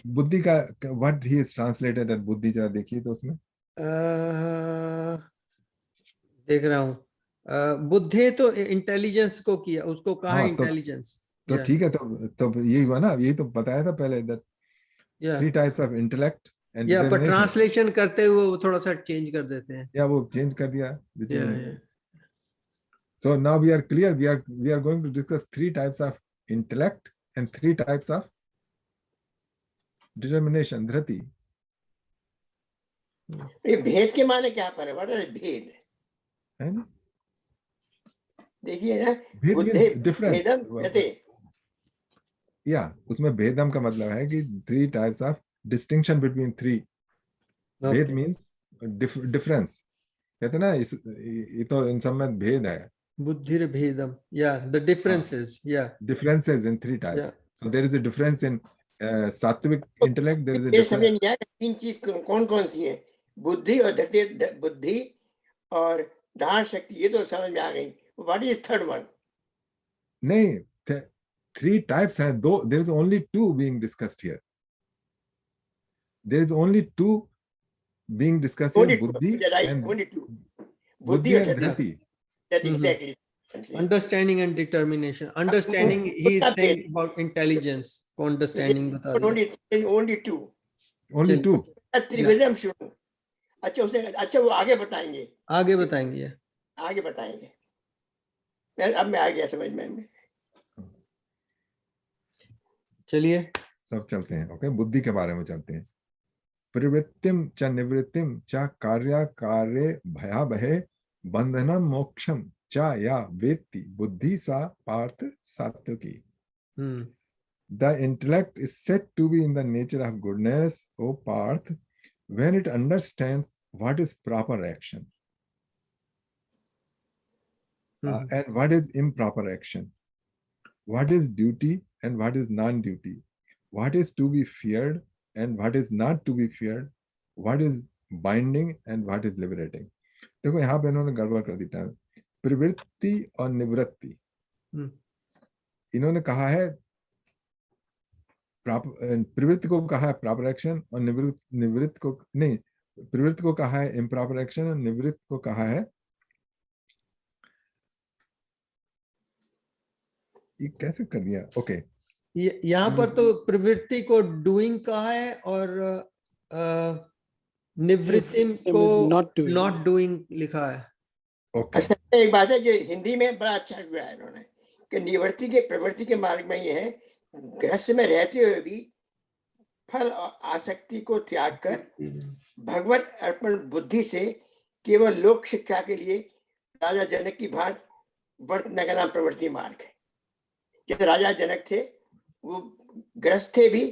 बुद्धि का what he is translated at बुद्धि जरा देखिए तो उसमें देख रहा हूँ। बुद्धे तो इंटेलिजेंस को किया, उसको कहा है हाँ इंटेलिजेंस। तो ठीक है, तो यही हुआ ना, यही तो बताया था पहले, दैट या 3 टाइप्स ऑफ इंटेलेक्ट एंड या पर डिटरमिनेशन। ट्रांसलेशन करते हुए वो थोड़ा सा चेंज कर देते हैं। या वो चेंज कर दिया which या is- So now we are clear. We are going to discuss 3 types of intellect and 3 types of determination. Dhrati. ये भेद के माने क्या पर है? व्हाट इज भेद? है ना? देखिए ना, भेद बुद्धे means difference. भेदम कहते। या उसमें भेदम का मतलब है कि 3 types of distinction between 3. भेद means difference. कहते ना ये तो इन सब में भेद है. बुद्धिर भेदम, या द डिफरेंसेस, या differences in 3 types. So there is a difference in sattvic intellect. There is a ये समझ difference. नहीं आया तीन चीज कौन कौन सी है? बुद्धि और धृति, बुद्धि और धारण शक्ति, ये तो समझ में आ गई। What is third one? नहीं, 3 types हैं. दो, there is only 2 being discussed here. There is only 2 being discussed here. Buddhi and only two. Buddhi and Dhriti. That exactly. Understanding and determination. Understanding, he is saying about intelligence. Understanding बता रहे only two. Only 2. त्रिविधम शुरू। अच्छा उसने, अच्छा वो आगे बताएंगे। आगे बताएंगे। आगे बताएंगे। अब मैं आ गया समझ में। चलिए सब चलते हैं. ओके, बुद्धि के बारे में चलते हैं. प्रवृत्तिम च निवृत्तिम च कार्याकार्ये भयावहे बंधनम मोक्षम च या वेत्ति बुद्धि सा पार्थ सात्विकी. The intellect is said to be in the nature of goodness, O Parth, when it understands what is proper action and what is improper action, what is duty and what is non-duty, what is to be feared and what is not to be feared, what is binding and what is liberating. देखो यहाँ पे इन्होंने गड़बड़ कर दी time. प्रवृत्ति और निवृत्ति, इन्होंने कहा है प्रवृत्ति को कहा है प्रॉपर एक्शन और निवृत्त को नहीं, प्रवृत्ति को कहा है इम्प्रॉपर एक्शन और निवृत्त को कहा है, ये कैसे कर दिया? ओके, यहाँ पर तो प्रवृत्ति को डूइंग कहा है और निवृत्ति को नॉट डूइंग लिखा है. ओके. अच्छा, एक बात है जो हिंदी में बड़ा अच्छा हुआ है इन्होंने कि निवृत्ति के प्रवृत्ति के मार्ग में ये है, गृहस्थ में रहते हुए भी फल और आसक्ति को त्याग कर भगवत अर्पण बुद्धि से केवल लोक शिक्षा के लिए राजा जनक की भांति वर्तने का नाम प्रवृत्ति मार्ग है. जैसे राजा जनक थे, वो गृहस्थ थे भी,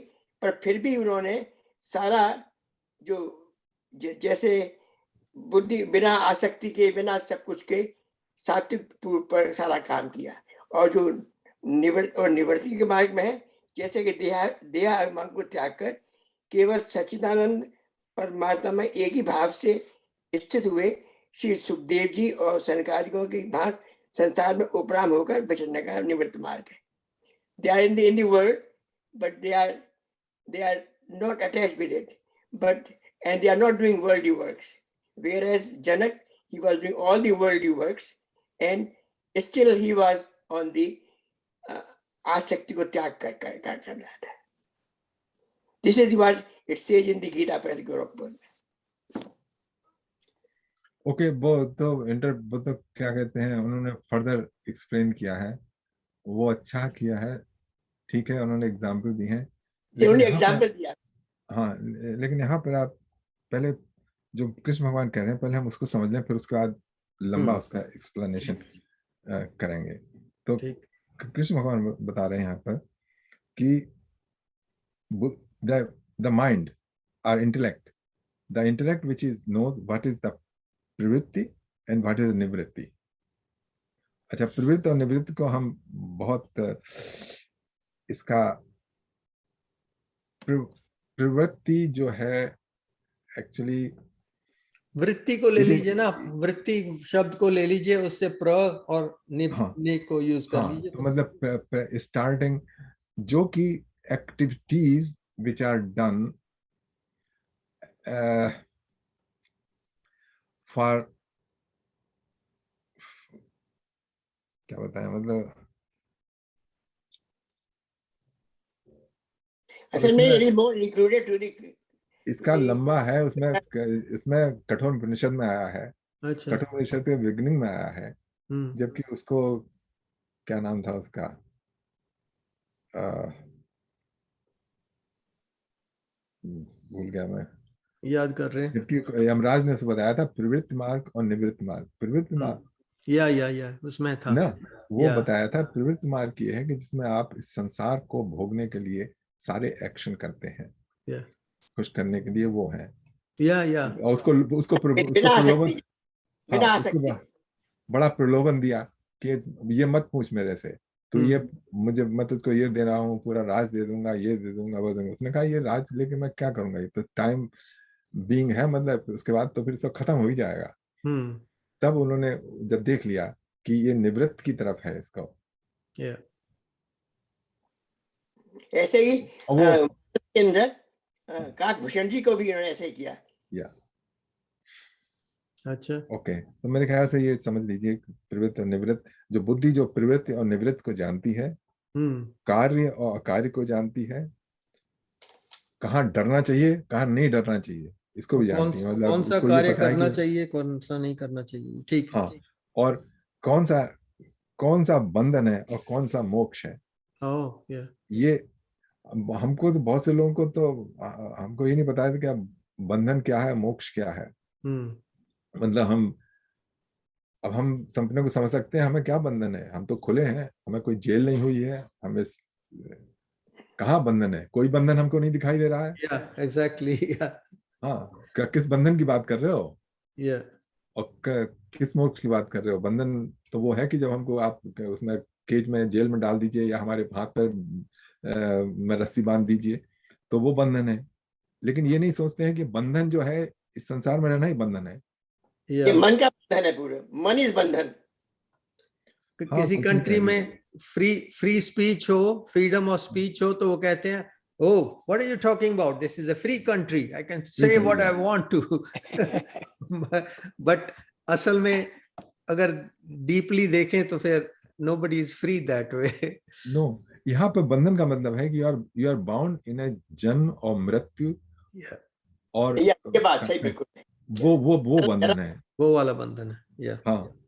पर फिर भी उन्होंने सारा जो जैसे बुद्धि बिना आसक्ति के, बिना सब कुछ के सात्विक पर सारा काम किया. और जो निवृत्ति के मार्ग में है, जैसे कि देह अभिमान को त्याग कर केवल सच्चिदानंद परमात्मा में एक ही भाव से स्थित हुए श्री सुखदेव जी और सनकादिकों की भांति संसार में उपराम होकर विचरने का निवृत्त मार्ग है. They are in the world, but they are not attached with it, and they are not doing worldly works. Whereas Janak, he was doing all the worldly works, and still he was on the आसक्ति को त्याग कर रहा था. This is what it says in the Gita Press Gorakhpur. Okay, वो तो क्या कहते हैं, उन्होंने फर्दर एक्सप्लेन किया है, वो अच्छा किया है, ठीक है, उन्होंने एग्जाम्पल दी है. एग्जाम्पल दिया. हाँ, लेकिन यहाँ पर आप पहले जो कृष्ण भगवान कह रहे हैं, पहले हम उसको समझ लें, फिर उसके बाद लंबा उसका एक्सप्लेनेशन करेंगे. तो कृष्ण भगवान बता रहे हैं यहाँ पर कि the mind or intellect, the intellect which is knows what is the प्रवृत्ति and what is निवृत्ति. अच्छा, प्रवृत्ति और निवृत्ति को हम बहुत इसका प्रवृत्ति जो है एक्चुअली, वृत्ति को ले लीजिए ना, वृत्ति शब्द को ले लीजिए, उससे प्र और नि को यूज कर लीजिए. तो मतलब स्टार्टिंग जो कि activities which are done for, क्या बताएं, मतलब असल में it is more included to the इसका लंबा है, उसमें इसमें कठोर उपनिषद में आया है, अच्छा। कठोर उपनिषद के बिगनिंग में आया है, हम्म। जबकि उसको क्या नाम था उसका, भूल गया मैं, याद कर रहे हैं। जबकि यमराज ने उसे बताया था प्रवृत्ति मार्ग और निवृत्ति मार्ग। प्रवृत्ति मार्ग या उसमें था ना, वो या बताया था प्रवृत्ति मार्ग ये है कि जिसमें आप इस संसार को भोगने के लिए सारे एक्शन करते हैं, या खुश करने के लिए वो है, या और उसको बिना प्रलोभन, आसक्ति, हाँ बिना उसको आसक्ति। बड़ा प्रलोभन दिया कि ये मत पूछ मेरे से, तो ये मुझे, मैं तुझको ये दे रहा हूँ, पूरा राज दे दूंगा, ये दे दूंगा, वो दूंगा। उसने कहा ये राज लेके मैं क्या करूंगा, ये तो टाइम बीइंग है, मतलब उसके बाद तो फिर सब खत्म हो ही जाएगा। तब उन्होंने जब देख लिया कि ये निवृत्त की तरफ है इसको, या ऐसे ही वो के अंदर काकभूषण जी को भी इन्होंने ऐसे ही किया। या अच्छा। ओके, तो मेरे ख्याल से ये समझ लीजिए, प्रवृत्ति और निवृत्त, जो बुद्धि जो प्रवृत्ति और निवृत्त को जानती है, कार्य और अकार्य को जानती है, कहाँ डरना चाहिए कहाँ नहीं डरना चाहिए इसको भी जानती है, मतलब कौन सा उसको ये कार्य पता है करना कि चाहिए, कौन सा नहीं करना चाहिए। ठीक। हाँ, और कौन सा बंधन है और कौन सा मोक्ष है। या ये हमको तो, बहुत से लोगों को तो हमको ये नहीं पता है कि क्या बंधन क्या है, मोक्ष क्या है। मतलब अब हम सपने को समझ सकते हैं हमें क्या बंधन है, हम तो खुले हैं, हमें कोई जेल नहीं हुई है, हमें कहाँ बंधन है, कोई बंधन हमको नहीं दिखाई दे रहा है। या एग्जैक्टली या हाँ, किस बंधन की बात कर रहे हो, या और किस मोक्ष की बात कर रहे हो। बंधन तो वो है कि जब हमको आप उसमें केज में, जेल में डाल दीजिए, या हमारे हाथ पर में रस्सी बांध दीजिए, तो वो बंधन है। लेकिन ये नहीं सोचते हैं कि बंधन जो है इस संसार में रहना ही बंधन है। ये मन का बंधन है, पूरे मन इज बंधन। किसी कंट्री में फ्री स्पीच हो, फ्रीडम ऑफ स्पीच हो, तो वो कहते हैं oh what are you talking about, this is a free country, I can say what I want to but असल में अगर डीपली देखें तो फिर nobody is free that way. No, यहाँ पे बंधन का मतलब है कि यू आर बाउंड इन ए जन्म और मृत्यु, और ये बात सही, बिल्कुल वो बंधन है, वो वाला बंधन है। या हाँ,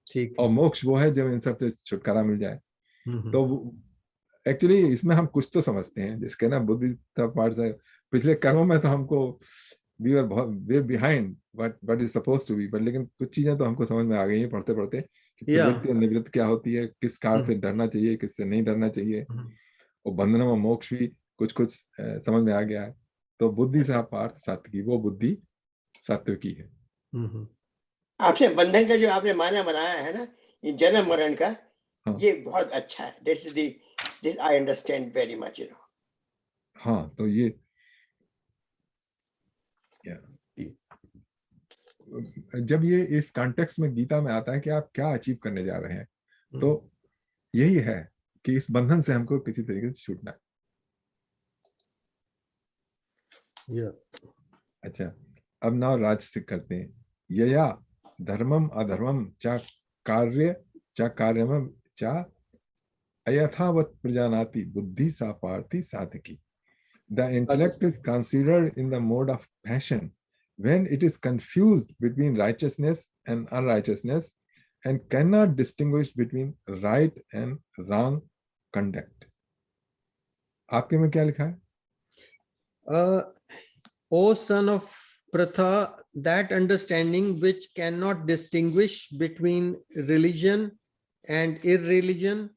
ठीक। और मोक्ष वो है जब इन सब से छुटकारा मिल जाए। तो एक्चुअली इसमें हम कुछ तो समझते हैं, जिसके ना बुद्धि पार्ट से पिछले कर्मों में तो हमको we are way behind what is suppose to be, but लेकिन कुछ चीजें तो हमको समझ में आ गई हैं पढ़ते पढ़ते, कि प्रवृत्ति और निवृत्ति क्या होती है, किस कार्य से डरना चाहिए, किससे नहीं डरना चाहिए, और बंधन और मोक्ष भी कुछ समझ में आ गया है। तो बुद्धि से पार्थ सात्विकी, वो बुद्धि सात्विकी है। आपसे बंधन का जो आपने माना बनाया है ना, ये जन्म मरण का, ये बहुत अच्छा है। This I understand very much, you know. हाँ, तो ये जब ये इस कॉन्टेक्स्ट में गीता में आता है कि आप क्या अचीव करने जा रहे हैं, तो यही है कि इस बंधन से हमको किसी तरीके से छूटना है। अच्छा, अब नाउ राजसिक करते हैं। यया धर्मम अधर्मम च कार्यम च अयथावत प्रजानाति बुद्धि सा Parthi साधकी। The intellect is considered in the mode of passion when it is confused between righteousness and unrighteousness and cannot distinguish between right and wrong conduct. आपके में क्या लिखा है? O son of Pratha, that understanding which cannot distinguish between religion and irreligion,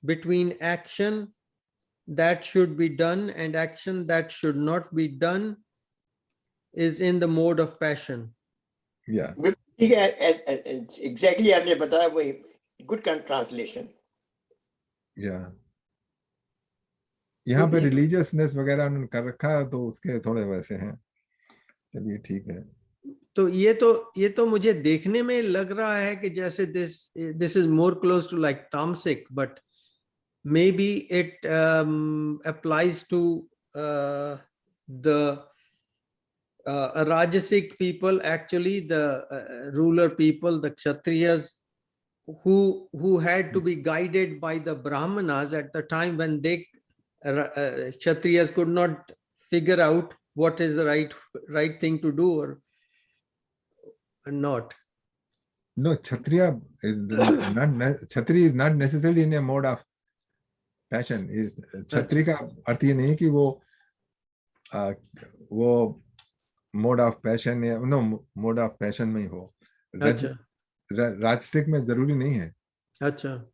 between action that should be done and action that should not be done, is in the mode of passion. Yeah. Exactly, आपने बताया वही, good translation. Yeah. यहाँ पे religiousness वगैरह उन्होंने कर रखा है, तो उसके थोड़े वैसे हैं। चलिए ठीक है। तो ये तो मुझे देखने में लग रहा है कि जैसे this is more close to like tamasic, but maybe it applies to the Rajasic people, actually the ruler people, the Kshatriyas, who had to be guided by the Brahmanas at the time when they Kshatriyas could not figure out what is the right thing to do or not. No, Kshatriya is not. Kshatriya is not necessarily in a mode of passion. Kshatriya का अर्थ ये नहीं कि वो mode of passion या mode of passion में ही हो. राजसिक में जरूरी नहीं है. अच्छा.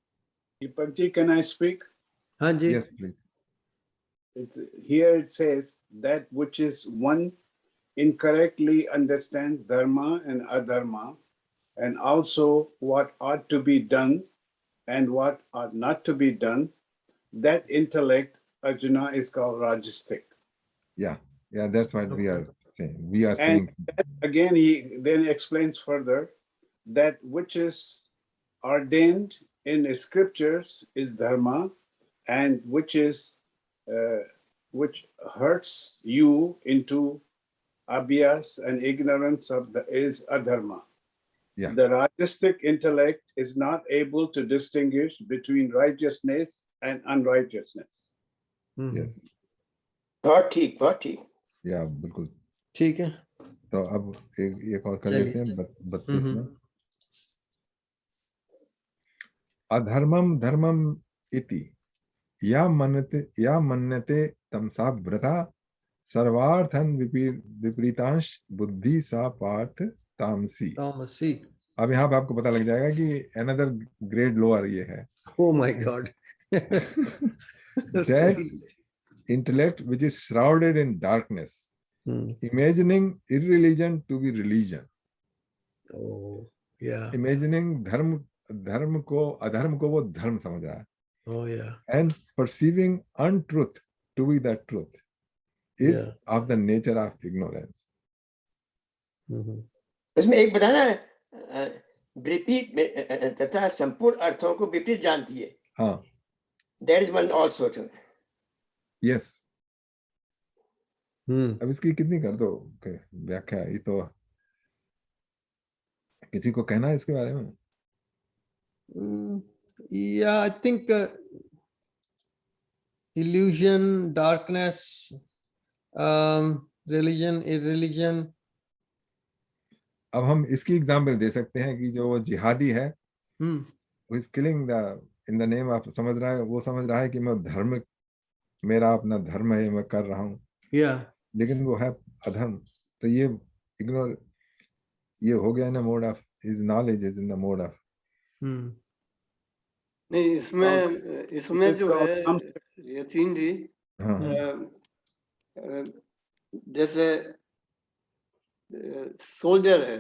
Deepak ji, can I speak? हाँ जी. Yes, please. Here it says that which is one incorrectly understands dharma and adharma, and also what ought to be done and what ought not to be done. That intellect, Arjuna, is called Rajasic. Yeah, that's what we are saying. We are And saying. again, he then explains further that which is ordained in scriptures is dharma, and which hurts you into abhyas and ignorance is adharma. Yeah. The Rajasic intellect is not able to distinguish between righteousness and unrighteousness. Yes. बहुत ठीक. या बिल्कुल ठीक है. तो अब एक और कर लेते हैं 32 में. अधर्मम धर्मम इति या मन्यते तमसा व्रता सर्वार्थन विपरीतांश बुद्धि सा पार्थ तामसी. अब यहाँ पे आपको पता लग जाएगा कि another grade lower ये है. Oh my God. That intellect which is shrouded in darkness, imagining irreligion to be religion. Oh, yeah. Imagining धर्म को अधर्म को वो धर्म समझ रहा है. Oh yeah. And perceiving untruth to be the truth is of the nature of ignorance. उसमें एक बताना विपरीत तथा संपूर्ण अर्थों को विपरीत जानती है. हाँ. That is one also. Yes. अब इसकी कितनी कर दो व्याख्या. ये तो किसी को कहना है इसके बारे में. Yeah, I think illusion, darkness, religion, irreligion. अब हम इसकी एग्जाम्पल दे सकते हैं कि जो वो जिहादी है, who is killing in the name of, समझ रहा है, वो समझ रहा है कि मैं धर्म, मेरा अपना धर्म है, मैं कर रहा हूँ. लेकिन वो है अधर्म. तो ये इग्नोर, ये हो गया ना mode of, his knowledge is in the mode of. नहीं, इसमें जो है यतीन जी, जैसे सोल्जर है,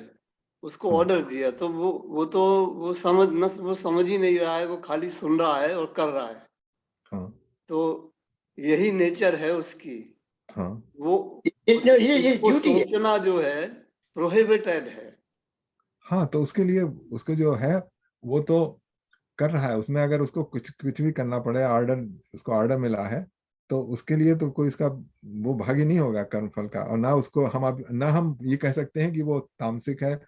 उसको ऑर्डर दिया तो वो समझ ही नहीं रहा है, वो खाली सुन रहा है और कर रहा है. तो यही नेचर है उसकी. वो सोचना जो है प्रोहिबिटेड है. हाँ, तो उसके लिए उसको जो है वो तो कर रहा है. उसमें अगर उसको कुछ भी करना पड़े, उसको ऑर्डर मिला है, तो उसके लिए तो कोई इसका वो भागी नहीं होगा कर्मफल का. और ना उसको हम ये कह सकते हैं कि वो तामसिक है.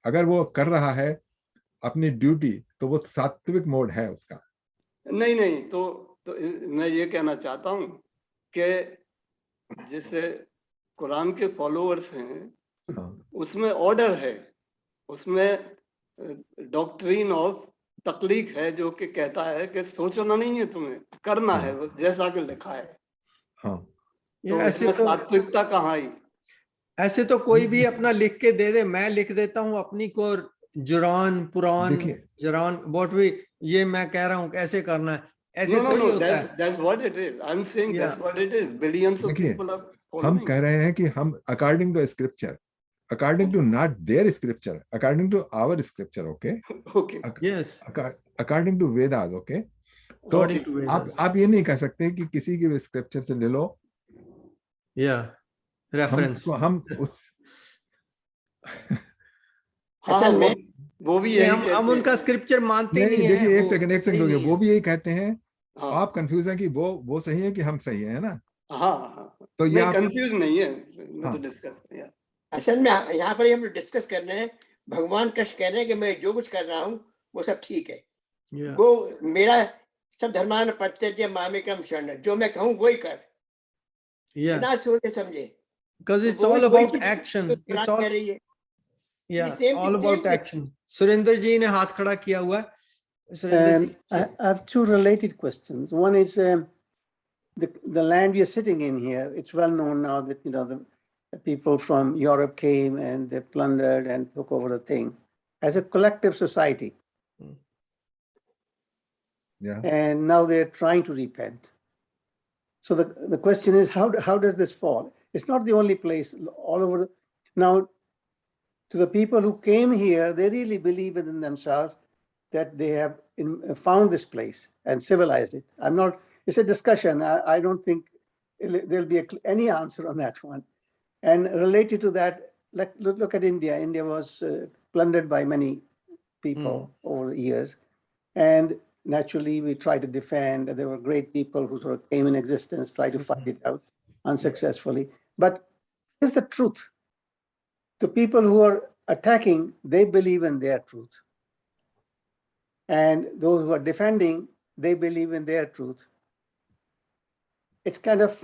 अगर वो कर रहा है अपनी ड्यूटी तो वो सात्विक मोड है उसका. नहीं, तो मैं ये कहना चाहता हूँ कि जैसे कुरान के फॉलोअर्स हैं, उसमें ऑर्डर है, उसमें डॉक्ट्रिन ऑफ तकलीफ है जो कि कहता है कि सोचना नहीं है, तुम्हें करना है जैसा कि लिखा है. तो ऐसे सात्विकता कहाँ आई? ऐसे तो कोई भी अपना लिख के दे दे, मैं लिख देता हूँ अपनी को जुरान पुरान जुरान व्हाट भी, ये मैं कह रहा हूँ कैसे करना है. ऐसे no, that's what it is. I'm saying that's what it is. Billions of people are following. हम कह रहे हैं कि हम according to scripture, according to not their scripture, according to our scripture, okay? Yes. According to Vedas, okay? तो आप ये नहीं कह सकते कि किसी की स्क्रिप्चर से ले लो. रेफरेंस. हम उस असल में वो भी यही हम उनका स्क्रिप्चर मानते नहीं है. देखिए एक सेकंड हो गया. वो भी यही कहते हैं. आप कंफ्यूज हैं कि वो सही है कि हम सही है ना. हाँ हाँ तो ये नहीं आप कंफ्यूज नहीं है, मैं तो हाँ। डिस्कस या असल में यहाँ पर हम लोग डिस्कस कर रहे हैं, भगवान कृष्ण कह रहे हैं कि मैं जो कुछ कर रहा हूँ वो सब ठीक है। Yeah. वो मेरा सब धर्मान प्रत्यज्य मामेकम शरण, जो मैं कहूँ वही कर, Yeah. बिना सोचे समझे। Because तो it's वही all वही about चीज action. कुरान It's all, कह रही है। yeah, same all thing, same about thing. action. Surendra जी ने हाथ खड़ा किया हुआ है। सुरेंद्र जी, I have two related questions. One is the land we are sitting in here. It's well known now that the people from Europe came and they plundered and took over the thing as a collective society. Yeah. And now they're trying to repent. So the question is, how does this fall? It's not the only place all over. Now, to the people who came here, they really believe within themselves that they have found this place and civilized it. It's a discussion. I don't think there'll be any answer on that one. And related to that, look at India. India was plundered by many people over the years. And naturally, we try to defend. There were great people who sort of came in existence, tried to fight it out unsuccessfully. But here's the truth. The people who are attacking, they believe in their truth. And those who are defending, they believe in their truth. It's kind of,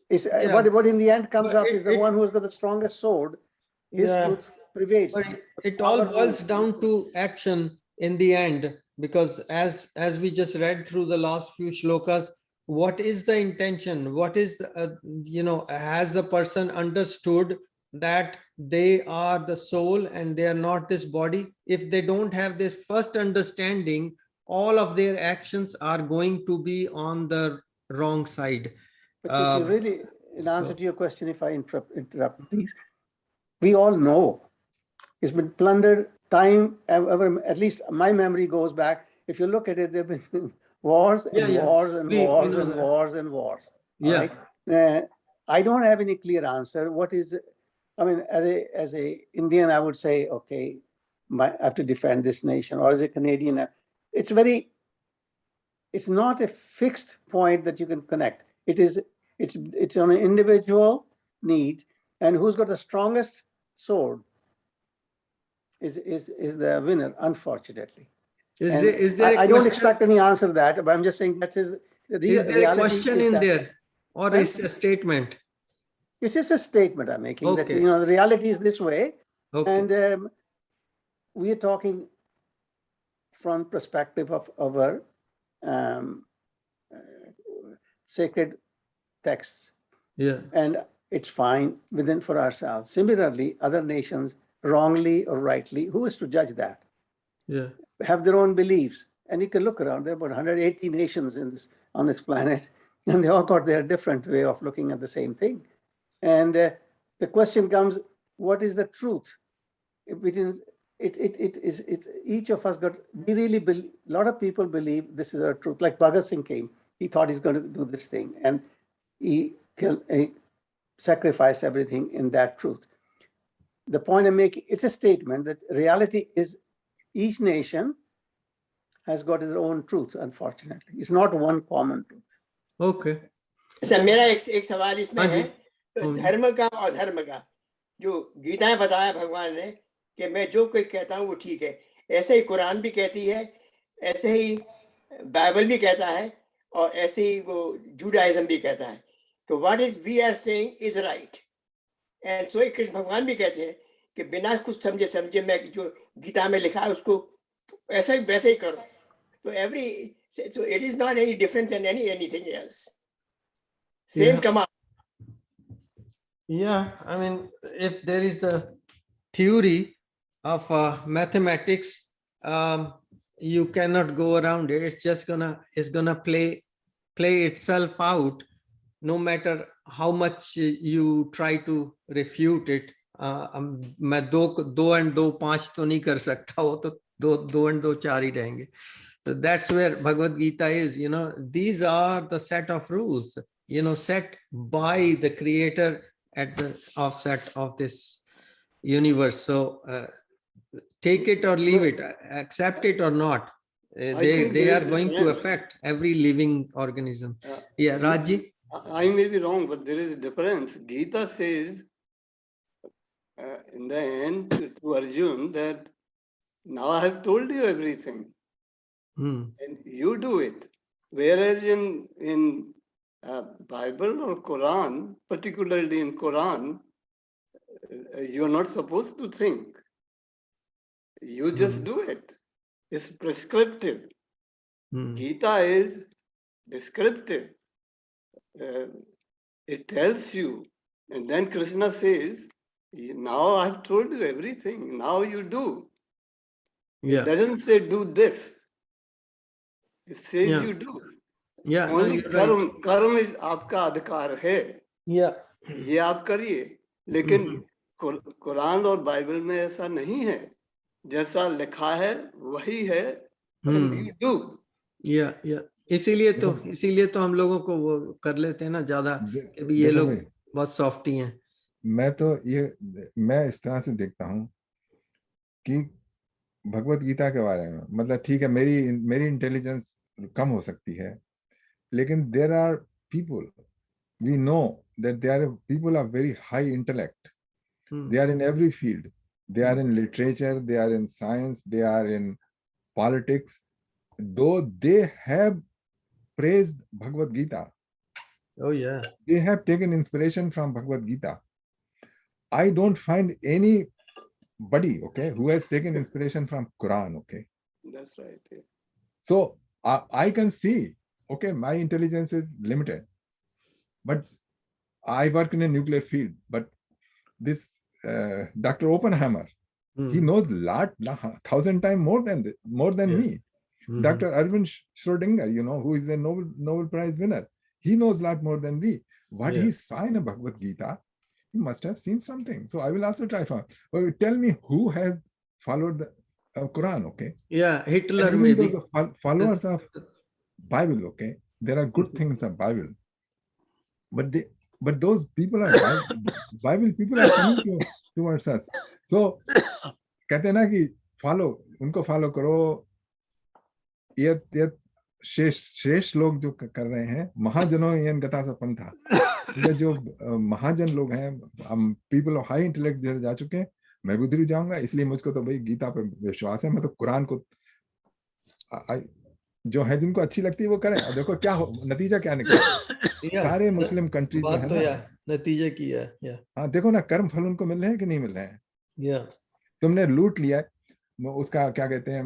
what in the end comes up is the one who's got the strongest sword, his truth prevails. But it all boils down to action in the end, because as we just read through the last few shlokas, what is the intention? What is, has the person understood that they are the soul and they are not this body? If they don't have this first understanding, all of their actions are going to be on the wrong side. But if you really, in answer to your question, if I interrupt, please, we all know it's been plundered time, at least my memory goes back. If you look at it, there have been wars and wars and wars and wars and wars. Yeah. Right? I don't have any clear answer. What is, I mean, as a Indian, I would say, okay, I have to defend this nation. Or as a Canadian, it's not a fixed point that you can connect. It's on an individual need, and who's got the strongest sword is the winner, unfortunately. Is there I don't expect any answer to that, but I'm just saying that is the is there a question in there, or Well, is a statement? It's just a statement I'm making, Okay. that the reality is this way. Okay. And we are talking from perspective of our sacred texts. Yeah. And it's fine within for ourselves. Similarly, other nations, wrongly or rightly, who is to judge that? Yeah. Have their own beliefs. And you can look around, there are about 180 nations on this planet, and they all got their different way of looking at the same thing. And the question comes, what is the truth? It's each of us we really believe, a lot of people believe this is our truth. Like Bhagat Singh came, he thought he's going to do this thing, and he sacrificed everything in that truth. The point I'm making, it's a statement that reality is each nation has got its own truth, unfortunately. It's not one common truth. Okay. अच्छा, मेरा एक सवाल इसमें है, तो धर्म का और धर्म का जो गीता में बताया भगवान ने कि मैं जो कोई कहता हूँ वो ठीक है, ऐसे ही कुरान भी कहती है, ऐसे ही बाइबल भी कहता है, और ऐसे ही वो जूडाइज्म भी कहता है. तो what is we are saying is right. And so Krishna भगवान भी कहते हैं कि बिना कुछ समझे मैं जो गीता में लिखा है उसको ऐसा ही वैसे ही करो. So it is not any different than anything else. Same command. Yeah, I mean, if there is a theory of mathematics, you cannot go around it. It's just gonna play itself out, no matter how much you try to refute it. मैं दो and दो पांच तो नहीं कर सकता, वो तो दो and दो चार ही रहेंगे. So that's where Bhagavad Gita is. These are the set of rules, set by the creator at the offset of this universe. So take it or leave it, accept it or not. They are going to affect every living organism. Yeah, Raji. I may be wrong, but there is a difference. Gita says in the end to Arjun that now I have told you everything, and you do it. Whereas in Bible or Quran, particularly in Quran, you are not supposed to think. You just do it. It's prescriptive. Gita is descriptive. It tells you. And then Krishna says, now I've told you everything. Now you do. Yeah. It doesn't say do this. It says you do. Yeah. Only कर्म is आपका अधिकार है. Yeah. ये आप करिए. लेकिन कुरान और Bible में ऐसा नहीं है. जैसा लिखा है वही है. And you do. Yeah, yeah. इसीलिए तो हम लोगों को वो कर लेते हैं ना ज्यादा कि ये लोग बहुत सॉफ्टी हैं. मैं इस तरह से देखता हूँ कि भगवत गीता के बारे में, मतलब ठीक है मेरी इंटेलिजेंस कम हो सकती है, लेकिन there are people, we know that there are people of very high intellect, they are in every field, they are in literature, they are in science, they are in politics, though they have praised Bhagavad Gita. Oh yeah. They have taken inspiration from Bhagavad Gita. I don't find anybody, okay, who has taken inspiration from Quran, okay. That's right. Yeah. So I can see, okay, my intelligence is limited, but I work in a nuclear field. But this Dr. Oppenheimer, he knows lot, 1,000 times more than me. Dr. Arvind Schrödinger, you know, who is a Nobel Prize winner, he knows a lot more than me. What he saw in a Bhagavad Gita, he must have seen something. So I will also try for. But tell me who has followed the Quran, okay? Yeah, Hitler maybe. Those followers of Bible, okay? There are good things of Bible, but those people are Bible people are coming towards us. So कहते हैं ना कि उनको follow करो. ये श्रेष्ठ लोग जो कर रहे हैं, महाजनों यन गता सा पंथा, ये जो महाजन लोग हैं, हम पीपल ऑफ हाई इंटेलेक्ट जैसे जा चुके हैं, मैं भी उधर ही जाऊंगा. इसलिए मुझको तो भाई गीता पे विश्वास है. मैं तो कुरान को जो है जिनको अच्छी लगती है वो करें. और देखो क्या नतीजा क्या निकला. सारे मुस्लिम कंट्रीज जो है ना, नतीजा किया है. हाँ देखो ना, कर्म फल उनको मिल रहे हैं कि नहीं मिल रहे हैं. तुमने लूट लिया, उसका क्या कहते हैं,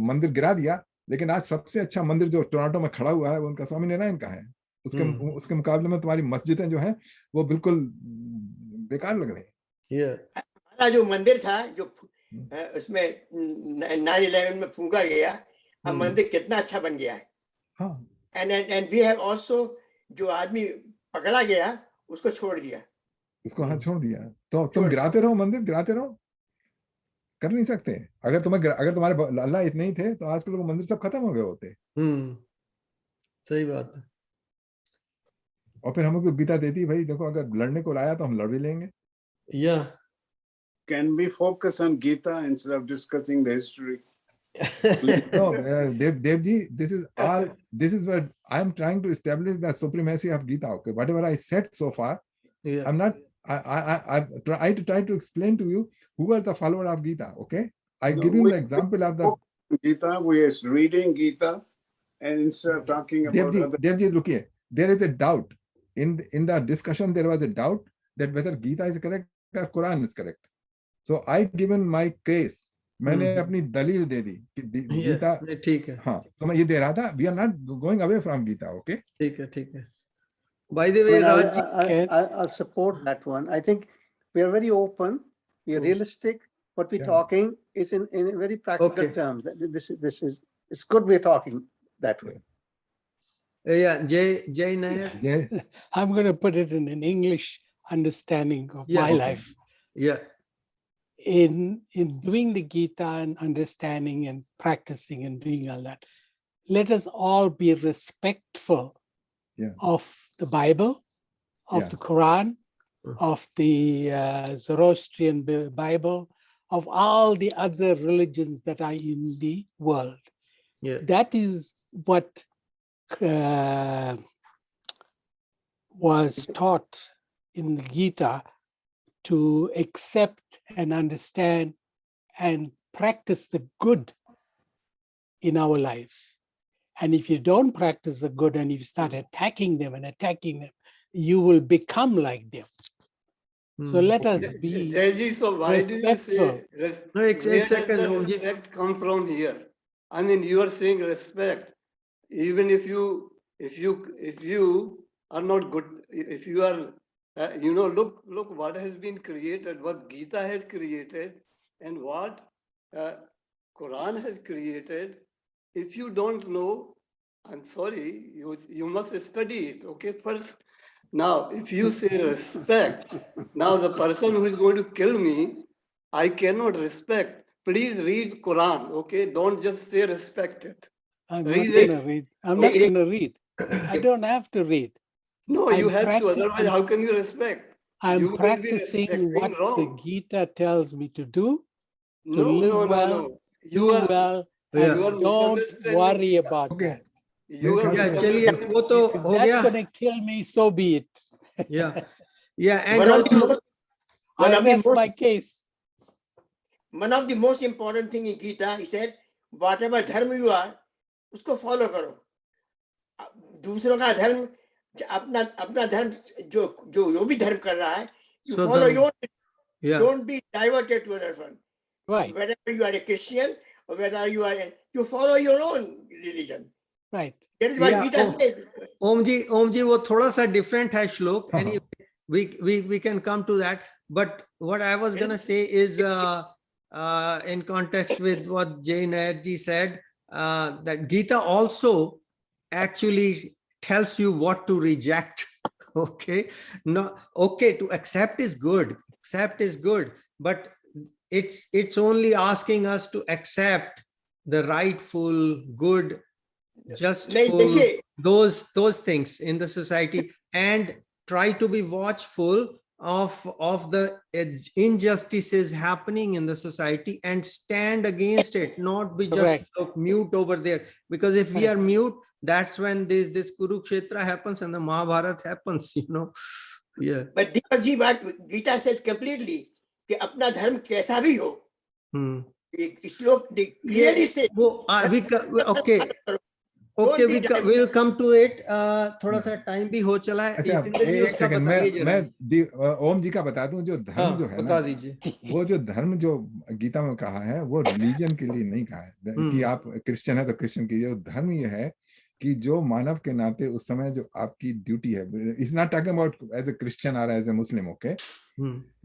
मंदिर गिरा दिया, लेकिन आज सबसे अच्छा मंदिर जो टोरंटो में खड़ा हुआ है वो उनका स्वामी नारायण का है. उसके मुकाबले में तुम्हारी मस्जिदें जो हैं वो बिल्कुल बेकार लग रही हैं. हमारा जो मंदिर था जो उसमें 9/11 में फूंका गया, अब मंदिर कितना अच्छा बन गया है. एंड वी हैव आल्सो, जो आदमी पकड़ा गया उसको छोड़ दिया. उसको छोड़ दिया. तो तुम गिराते रहो, मंदिर गिराते रहो, कर नहीं सकते. अगर तुम्हारे अल्लाह इतने ही थे तो आज के लोग मंदिर सब खत्म हो गए होते. सही बात है. और फिर हमको गीता देती भाई, देखो अगर लड़ने को लाया तो हम लड़ भी लेंगे. Can we focus on Gita instead of discussing the history? No, Devji, this is what I am trying to establish, the supremacy of Gita. Okay, whatever I said so far, I'm not. I try to explain to you who are the follower of Gita. Okay, I give you the example of the Gita. We are reading Gita, and instead of talking about Devji, look here. There is a doubt in the discussion. There was a doubt that whether Gita is correct or Quran is correct. So I given my case. मैंने अपनी दलील दे दी कि गीता ठीक है. हाँ, समय ये दे रहा था. We are not going away from Gita. Okay. ठीक है. By the way, I'll support that one. I think we are very open, we are realistic. What we're talking is in very practical terms. This is it's good we're talking that way. Yeah, Jay Nair. I'm going to put it in an English understanding of my life. Yeah. In doing the Gita and understanding and practicing and doing all that, let us all be respectful of the Bible, of the Quran, of the Zoroastrian Bible, of all the other religions that are in the world. Yeah. That is what was taught in the Gita, to accept and understand and practice the good in our lives. And if you don't practice the good and you start attacking them, you will become like them. So let us be Jayji, so why do you say No, where does second, the Om ji. respect come from here? I mean, you are saying respect, even if you are not good, if you are, look what has been created, what Gita has created, and what Quran has created. If you don't know, I'm sorry, you must study it. Okay, first. Now, if you say respect, now the person who is going to kill me, I cannot respect. Please read Quran, okay? Don't just say respect it. I'm Read not going it. to read. I'm not going to read. I don't have to read. No, you have to. Otherwise, how can you respect? I'm You will be practicing respecting what the wrong. Gita tells me to do, to No, live no, no, well, no. do You are well, Yeah. you are and don't misunderstanding worry Gita. about Okay. that. You are Yeah, चलिए misunderstanding वो तो Gita. हो That's गया. going to kill me, so be it. Yeah, yeah, and One of the also most, I one of the rest most, my case. one of the most important thing in Gita, he said, whatever dharma you are, उसको follow करो. दूसरों का धर्म, अपना धर्म जो भी धर्म कर रहा है, you So follow the- your, yeah, don't be diverted to another one. Right, Whether you are a Christian or whether you follow your own religion. right. That is what Yeah, Gita says. Om ji, वो थोड़ा सा different है श्लोक. Anyway, we can come to that. But what I was gonna say is, in context with what Jay Nair ji said, that Gita also actually tells you what to reject. Okay, no, okay, to accept is good. Accept is good, but it's only asking us to accept the rightful, good, नहीं justful, देखिए, those things in the society, and try to be watchful of the injustices happening in the society and stand against it, not be just Correct. mute over there. Because if we are Correct. mute, that's when this Kurukshetra happens and the Mahabharata happens, Yeah. but Deepak ji, what Gita says completely, कि अपना धर्म कैसा भी हो, श्लोक clearly says, Okay, we'll come to it. थोड़ा सा time भी हो चला है. अच्छा, एक सेकंड मैं ओम जी का बता दूं, जो धर्म जो है बता ना, दीजिए. वो जो धर्म जो गीता में कहा है, वो रिलीजन के लिए नहीं कहा है कि आप क्रिश्चियन है तो क्रिश्चियन कीजिए. धर्म ये है कि जो मानव के नाते उस समय जो आपकी ड्यूटी है, is not talking about as a Christian और as a Muslim. Okay,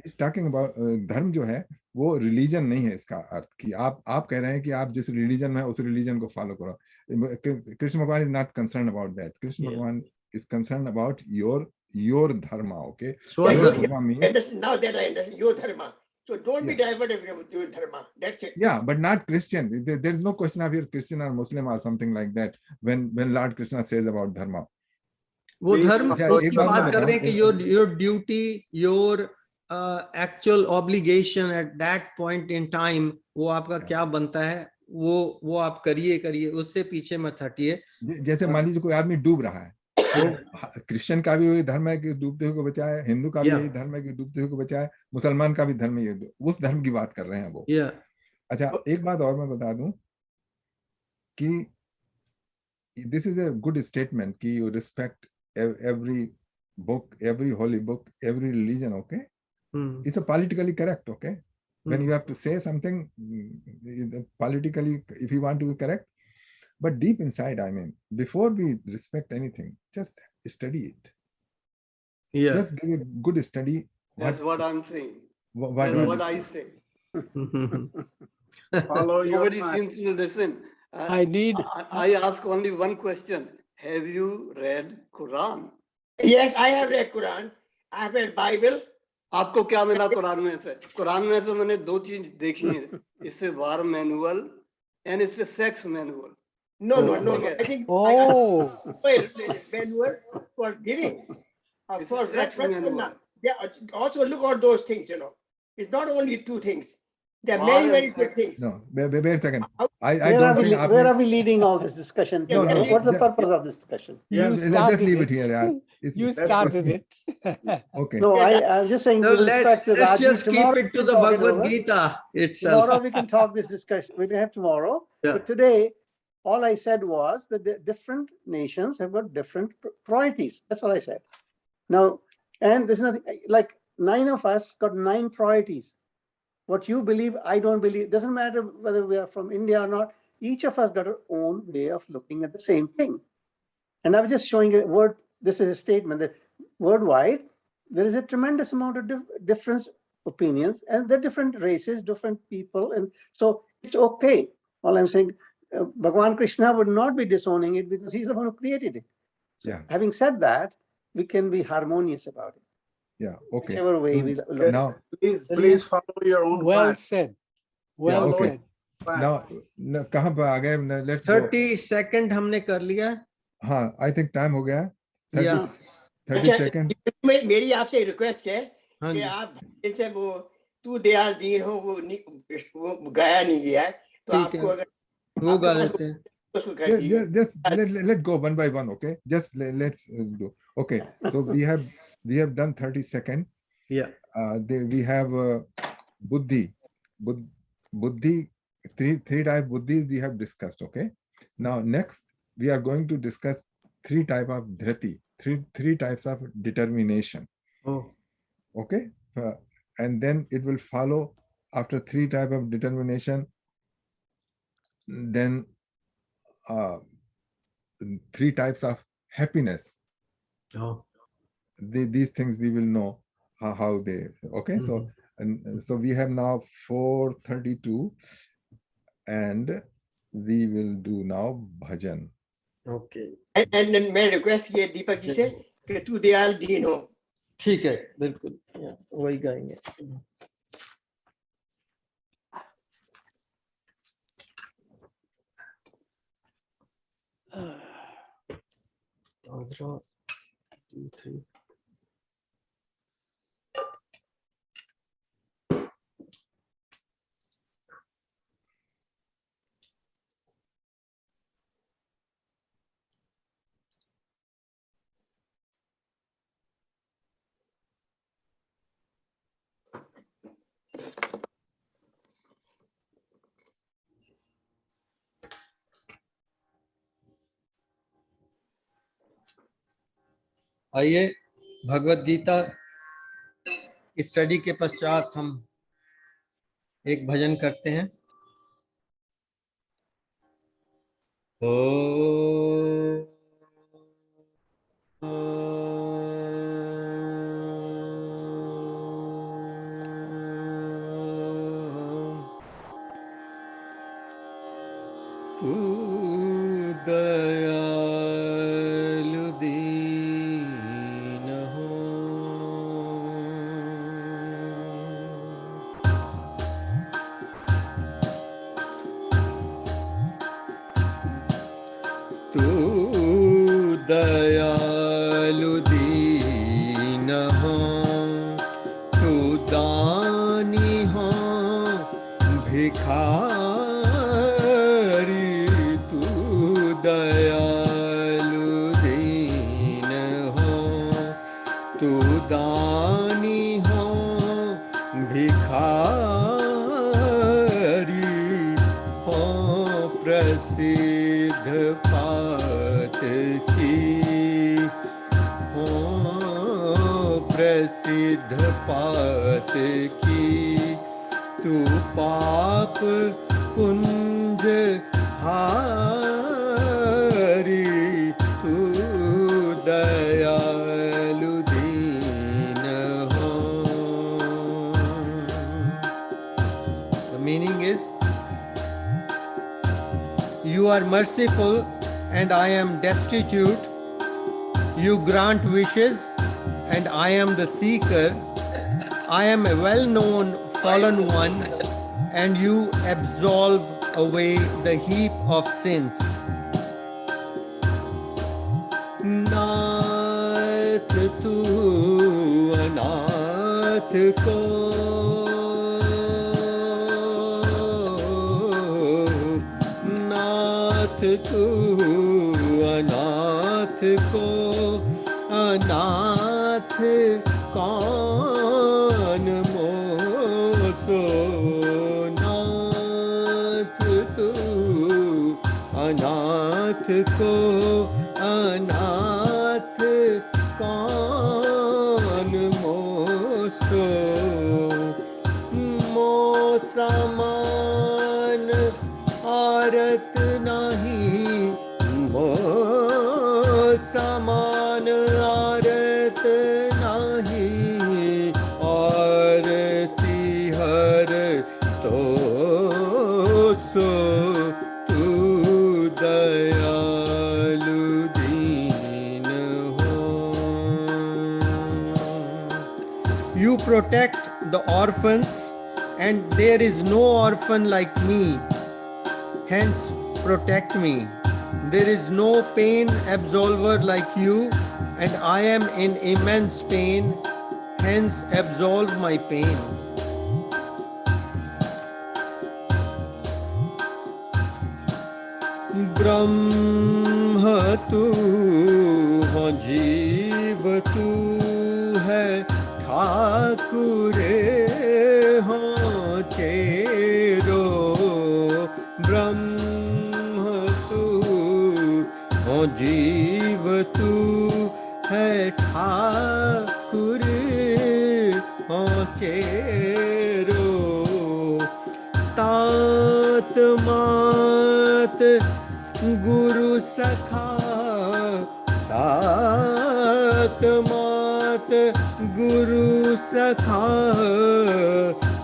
is talking about dharma जो है वो रिलीजन नहीं है. इसका अर्थ कि आप कह रहे हैं कि आप जिस रिलीजन में उस रिलीजन को फॉलो करो. कृष्ण भगवान is not concern about that. Krishna भगवान is concerned about your dharma. Okay, dharma means, now that I understand your dharma, so don't be diverted from your dharma. That's it. Yeah, but not Christian. There is no question of you're Christian or Muslim or something like that when Lord Krishna says about dharma. वो धर्म उसकी बात कर रहे हैं कि your duty, your actual obligation at that point in time, वो आपका क्या बनता है, वो आप करिए, उससे पीछे मत हटिए. जैसे मान लीजिए कोई आदमी डूब रहा है, तो क्रिश्चियन का भी वही धर्म है कि डूबते हुए को बचाए, हिंदू का भी यही धर्म है कि डूबते हुए को बचाए, मुसलमान का भी धर्म है, उस धर्म की बात कर रहे हैं वो. अच्छा, एक बात और मैं बता दूं कि this is a good statement कि you respect every book, every holy book, every religion. Okay, it's a politically correct. Okay, when you have to say something politically, if you want to be correct, but deep inside, I mean, before we respect anything, just study it. Just give it good study. That's what I'm saying. That's what I say. Follow your Nobody seems to listen. I ask only one question. Have you read Quran? Yes, I have read Quran. I have read Bible. आपको क्या मिला कुरान में से? कुरान में से मैंने दो चीज देखी है. इससे वार मैनुअल and इससे sex manual. No. I think manual for giving, for sex manual. Yeah, also look at those things. It's not only two things. There are many, very good things. No, wait a second. I Where don't think. where are we leading all this discussion? No, no, What's the yeah. purpose of this discussion? Yeah, You let's just started leave it it. here. Yeah. You started it. Okay. No, I'm just saying, So with respect to let's Rajiv, just keep tomorrow it to we the can talk it Bhagavad over. Gita itself. Tomorrow we can talk this discussion. We can have tomorrow. Yeah. But today, all I said was that the different nations have got different priorities. That's all I said. Now, and there's nothing like 9 of us got 9 priorities. What you believe, I don't believe. Doesn't matter whether we are from India or not. Each of us got our own way of looking at the same thing. And I was just showing a word. This is a statement that worldwide, there is a tremendous amount of different opinions, and they're different races, different people. And so it's okay. All I'm saying, Bhagavan Krishna would not be disowning it because he's the one who created it. So Yeah. having said that, we can be harmonious about it. Yeah. Okay. Whichever way we look. Yes, Now, please follow your own Well path. said. Well okay. said. now कहाँ पे आ गए? Let's go. 30 second हमने कर लिया है. हाँ, I think time हो गया. 30 Yeah. 30 second. मेरी आपसे रिक्वेस्ट है हाँ कि जी. आप इनसे वो तू दयाल दीन हो वो गाया नहीं गया है तो ठीक आपको है. अगर वो गा लेते हैं. उसको कर दीजिए. Just let go one by one, okay? Just let's do. Okay, so we have done 30 second. Yeah. We have buddhi, three type buddhi we have discussed. Okay. Now next we are going to discuss 3 type of dhriti, three types of determination. Oh. Okay, and then it will follow after 3 type of determination. Then 3 types of happiness. Oh. These things we will know how they. Okay, so and so we have now 4:32, and we will do now bhajan. Okay. And मैं request किए दीपक जी से कि तू दयाल दीन हो. ठीक है, बिल्कुल. वही गाएंगे. Andhra, 2, 3. आइए भगवत गीता स्टडी के पश्चात हम एक भजन करते हैं. दयालु दीन हो, तू दयालु दीन हो, तू दानी हो भिखारी, तू दयालु दीन हो, तू दानी हो भिखारी, हो प्रसिद्ध पात की, हो प्रसिद्ध पात की, तू पाप कुंज हारी, तू दयालु दीन हो. The meaning is, you are merciful and I am destitute. You grant wishes and I am the seeker. I am a well-known fallen one and you absolve away the heap of sins. नाथ तू अनाथ को तू अनाथ को अनाथ कौन moso नाथ तू अनाथ को अनाथ कौन मोसो समान आरत नहीं मो समान आरत नहीं आरती हर तो सो तू दयालु दीन हो. You protect the orphans, and there is no orphan like me. Hence, protect me. There is no pain absolver like you, and I am in immense pain. Hence, absolve my pain. ब्रह्म तू हो, जीव तू है, ठाकुरे हो चेरो. ब्रह्म तू हो, जीव तू है, ठाकुरे हो चेरो. तात मात गुरु सखा, तात मात गुरु सखा,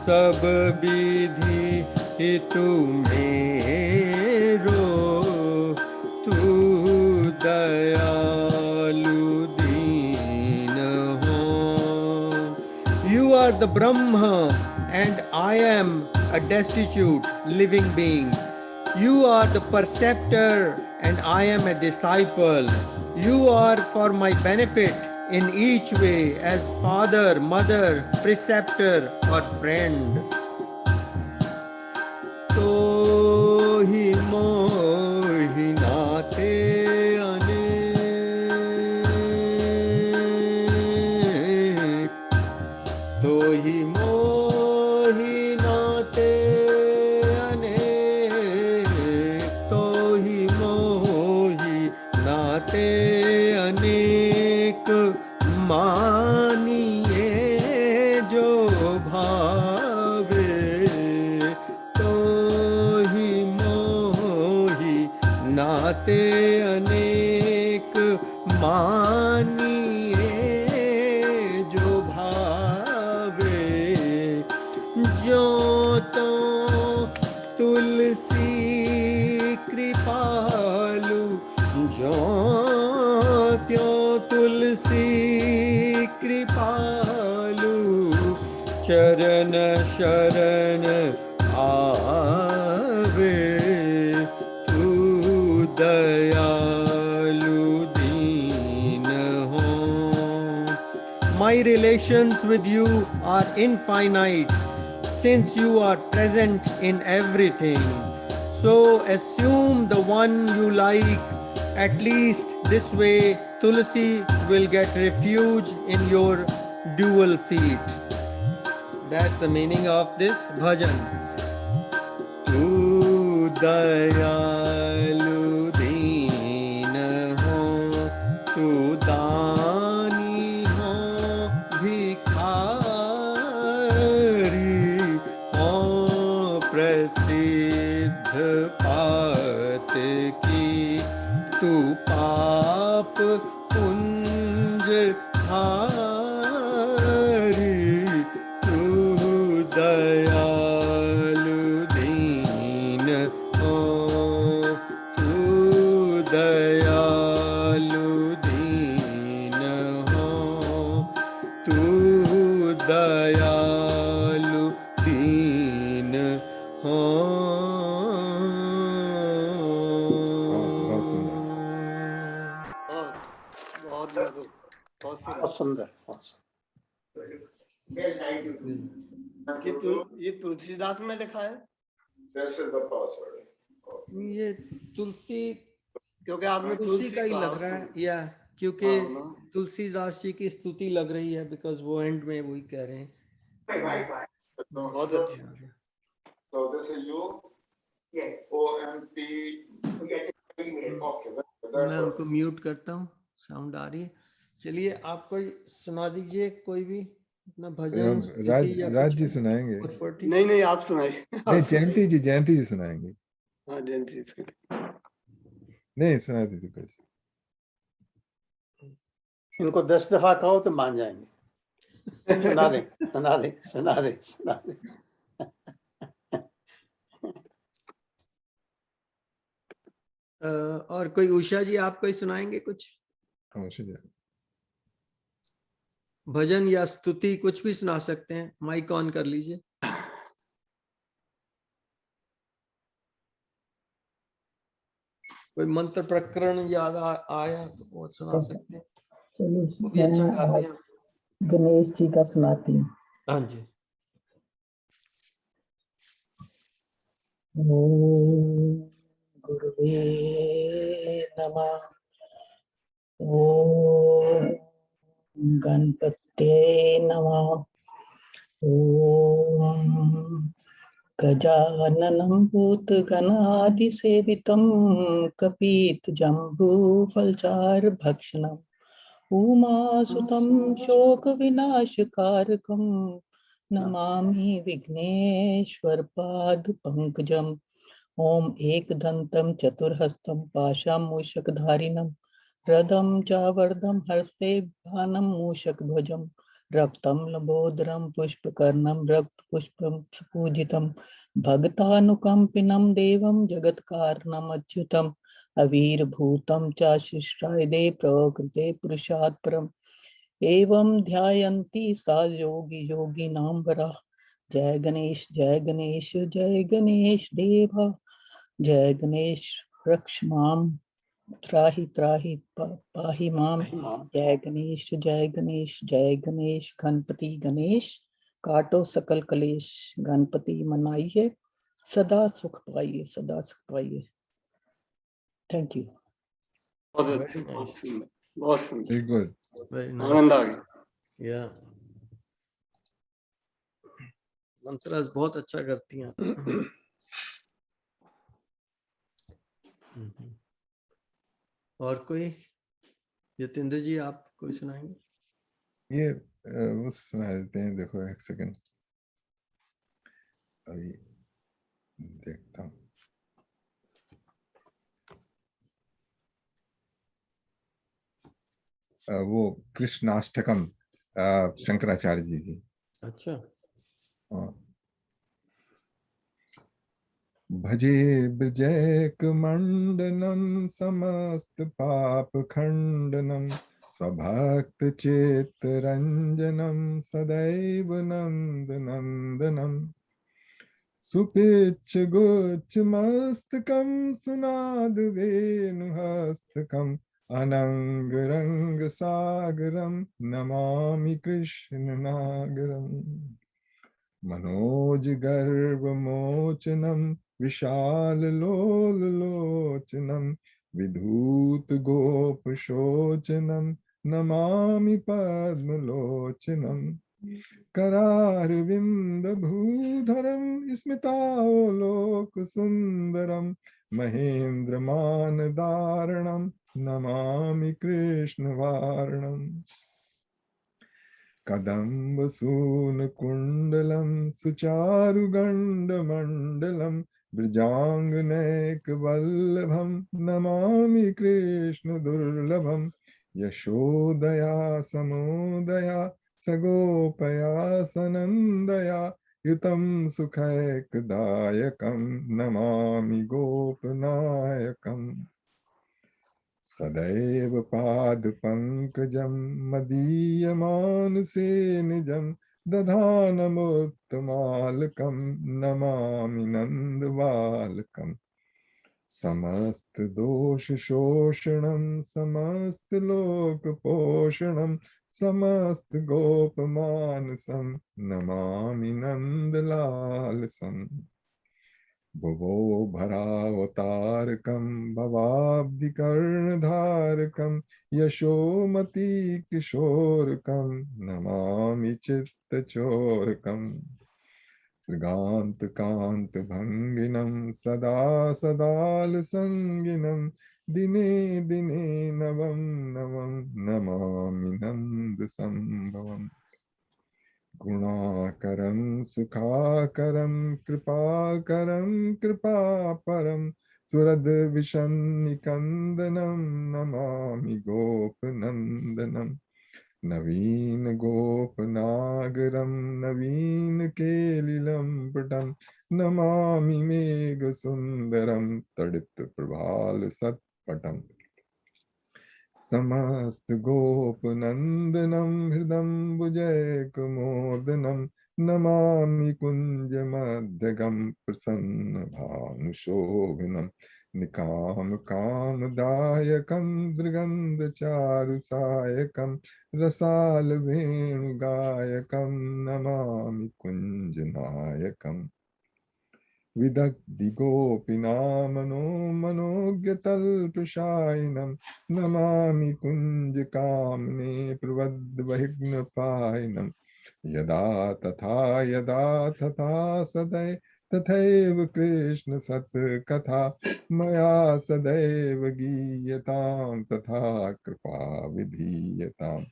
सब विधि तू मेरो. तू दयालु दीन हो. You are the Brahma and I am a destitute living being. You are the perceptor and I am a disciple. You are for my benefit in each way as father, mother, preceptor or friend. तो ही मोहि नाते अनेक, तो ही मोहि नाते अनेक, तो ही मोहि नाते अनेक. मानिए जो भावे, तो ही मोहि नाते अनेक. मानिए जो भावे. जो तो तुलसी कृपालु, जो त्यों तुलसी कृपालु. चरण शरण आवे, तू दयालु दीन हो. My relations with you are infinite, since you are present in everything. So assume the one you like. At least this way Tulsi will get refuge in your dual feet. That's the meaning of this bhajan. Tu dayalu deen ho, tu dani ho, bhikhari ho, prasiddh paat ki, tu paap punj hari. Tu dayalu deen ho, tu dayalu deen ho, tu dayalu deen ho. बहुत मधुर, बहुत बहुत सुंदर. ये तुलसीदास में लिखा है. This is the password. Okay. ये तुलसी, क्योंकि आपने तुलसी का ही कहा लग रहा है, उसमें। या क्योंकि हाँ ना। तुलसीदास जी की स्तुति लग रही है, बिकॉज वो एंड में वही कह रहे हैं। बहुत अच्छा। So this is you. Yeah. OMP. Yeah. Okay. मैं उनको म्यूट करता हूँ, साउंड आ रही है। चलिए आप कोई सुना दीजिए, कोई भी अपना भजन स्तुति या राज कुछ जी सुनाएंगे। नहीं नहीं, आप सुनाइए। नहीं, जयंती जी सुनाएंगे। हाँ जयंती जी। नहीं, सुना दीजिए कुछ। इनको 10 दफा कहो तो मान जाएंगे। सुना दे, सुना दे, सुना दे, सुना दे। और कोई उषा जी, आप कोई सुनाएंगे कुछ भजन या स्तुति, कुछ भी सुना सकते हैं, माइक ऑन कर लीजिए। कोई मंत्र प्रकरण याद आया तो वो सुना सकते हैं। वो भी अच्छा गाते हैं। गणेश जी का सुनाती हूँ। हाँ जी। ओम गुरुवे नमः। ओम गणपते नमः। ओम गजाननं भूतगणाधिसेवितं कपित्थजम्बूफलचारुभक्षणम् उमासुतं शोकविनाशकारकं नमामि विघ्नेश्वरपादपङ्कजम्। ॐ एकदन्तं चतुर्हस्तं पाशामूषकधारिणं रदं चावर्धं हस्ते बाणं मूषकध्वजं रक्तं लम्बोदरं पुष्पकर्णं रक्तपुष्पं सुपूजितं भक्तानुकम्पिनं देवं जगत्कारणम् अच्युतम् अवीरभूतं च शिष्टायदे प्रकृते पुरुषात् परम् एवं ध्यायन्ति सा योगिनां वरः। जय गणेश जय गणेश देवा। जय गणेश रक्ष मां त्राहि पाहि मां। जय गणेश गणपति गणेश काटो सकल कलेश। गणपति मनाइए सदा सुख पाइए, सदा सुख पाइए। Thank you. बहुत अच्छा, बहुत सुंदर, बहुत सुंदर, आनंद आ गया। या मंत्रास बहुत अच्छा करती हैं। और कोई? जतेंद्र जी, आप कोई सुनाएंगे? ये वो सुना देते हैं। देखो एक सेकंड, अभी देखता हूँ। वो कृष्णाष्टकम शंकराचार्य जी की। अच्छा। भजे ब्रजैक मंडनम समस्त पाप खंडनम स्वभक्त चेत रंजनम सदैव नंद नंदनम सुपिच्छ गुच्छ मस्तकम सुनाद वेणुहस्तकम अनंग रंग सागरम नमामि कृष्ण नागरम मनोज गर्भ मोचनम विशाल लोल लोचनम विधूत गोप शोचनम नमामि पद्मलोचनम करारविंद भूधरम स्मितावलोक सुंदरम महेंद्र मान धारणम नमामि कृष्ण वारणम कदम्ब सून कुंडलम सुचारु गंड मंडलम ब्रजांगनैक वल्लभम नमामि कृष्ण दुर्लभम यशोदया समोदया सगोपया सनंदया युतं सुखैकदायकं नमामि गोपनायकम् सदैव पादपङ्कजं मदीयमानसे निजं दधानमुत्तमालकं नमामि नन्दबालकम् समस्तदोषशोषणं समस्तलोकपोषणं समस्तगोपमानसं नमामि नन्दलालसम् भुवो भरावतारकं भवाब्धिकर्णधारकं यशोमति किशोरकं नमामि चित्तचोरकम् त्रिगान्तकान्तभङ्गिनं सदा सदालसङ्गिनं दिने दिने नवं नवं नमामि नन्दसम्भवम् गुणाकरं सुखाकरं कृपाकरं कृपापरं सुरद्विषन्निकन्दनं नमामि गोपनन्दनं नवीन गोपनागरं नवीन केलिलं पटं नमामि मेघसुन्दरं तडित प्रभाल सत्पटम् समस्त गोपनंदनं हृदम्बुजैकमोदनं नमामि कुञ्जमध्यगं प्रसन्नभानुशोभिनं निकामकामदायकं दृगन्धचारुसायकं रसालवेणुगायकं नमामि कुञ्जनायकम् विदग्धिगोपिनामनो मनोज्ञतल्पशायिनं नमामि कुञ्जकामने प्रवद्वहिग्नपायिनं यदा तथा सदै तथैव कृष्ण सत्कथा मया सदैव गीयतां तथा कृपा विधीयताम्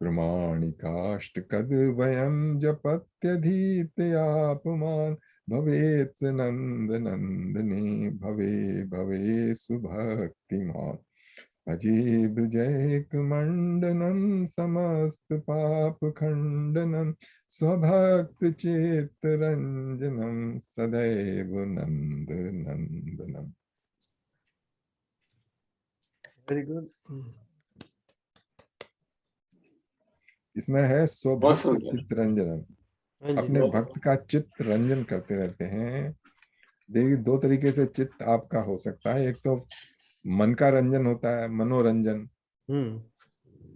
प्रमाणिकाष्टकद्वयं जपत्यधीतयापमान् भवेत् स नन्दनन्दने भवे भवे सुभक्तिमान् भजे ब्रजैकमण्डनं समस्तपापखण्डनं स्वभक्तचित्तरञ्जनं सदैव नन्दनन्दनम्। Very good. इसमें है स्वभक्त चित्तरंजन, अपने भक्त का चित्त रंजन करते रहते हैं। देखिए दो तरीके से चित्त आपका हो सकता है, एक तो मन का रंजन होता है मनोरंजन।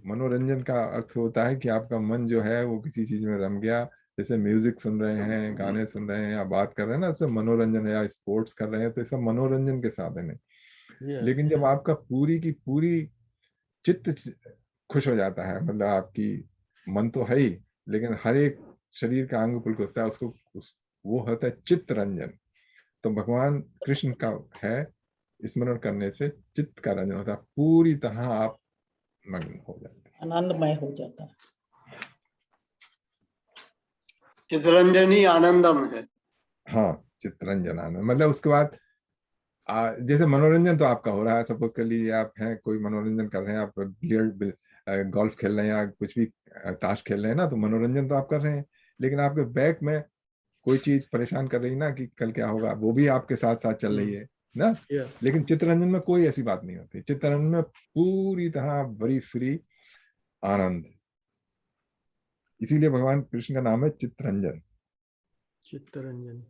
मनोरंजन का अर्थ होता है कि आपका मन जो है वो किसी चीज में रम गया, जैसे म्यूजिक सुन रहे हैं, गाने सुन रहे हैं या बात कर रहे हैं ना, सब मनोरंजन है, या स्पोर्ट्स कर रहे हैं तो ये सब मनोरंजन के साधन है। लेकिन जब आपका पूरी की पूरी चित्त खुश हो जाता है, मतलब आपकी मन तो है ही लेकिन हर एक शरीर का अंग पुलक होता है, उसको वो होता है चित्त रंजन। तो भगवान कृष्ण का है स्मरण करने से चित्त का रंजन होता है, पूरी तरह आप मग्न हो जाते हैं, आनंदमय हो जाता है। चित्तरंजन ही आनंदम है। हाँ, चित्तरंजन आनंद मतलब उसके बाद जैसे मनोरंजन तो आपका हो रहा है, सपोज कर लीजिए आप हैं कोई मनोरंजन कर रहे हैं, आप बिलियर्ड गोल्फ खेल रहे हैं या कुछ भी ताश खेल रहे हैं ना, तो मनोरंजन तो आप कर रहे हैं, लेकिन आपके बैक में कोई चीज परेशान कर रही ना कि कल क्या होगा, वो भी आपके साथ साथ चल रही है ना। लेकिन चित्तरंजन में कोई ऐसी बात नहीं होती, चित्तरंजन में पूरी तरह बड़ी फ्री आनंद, इसीलिए भगवान कृष्ण का नाम है चित्तरंजन। चित्तरंजन,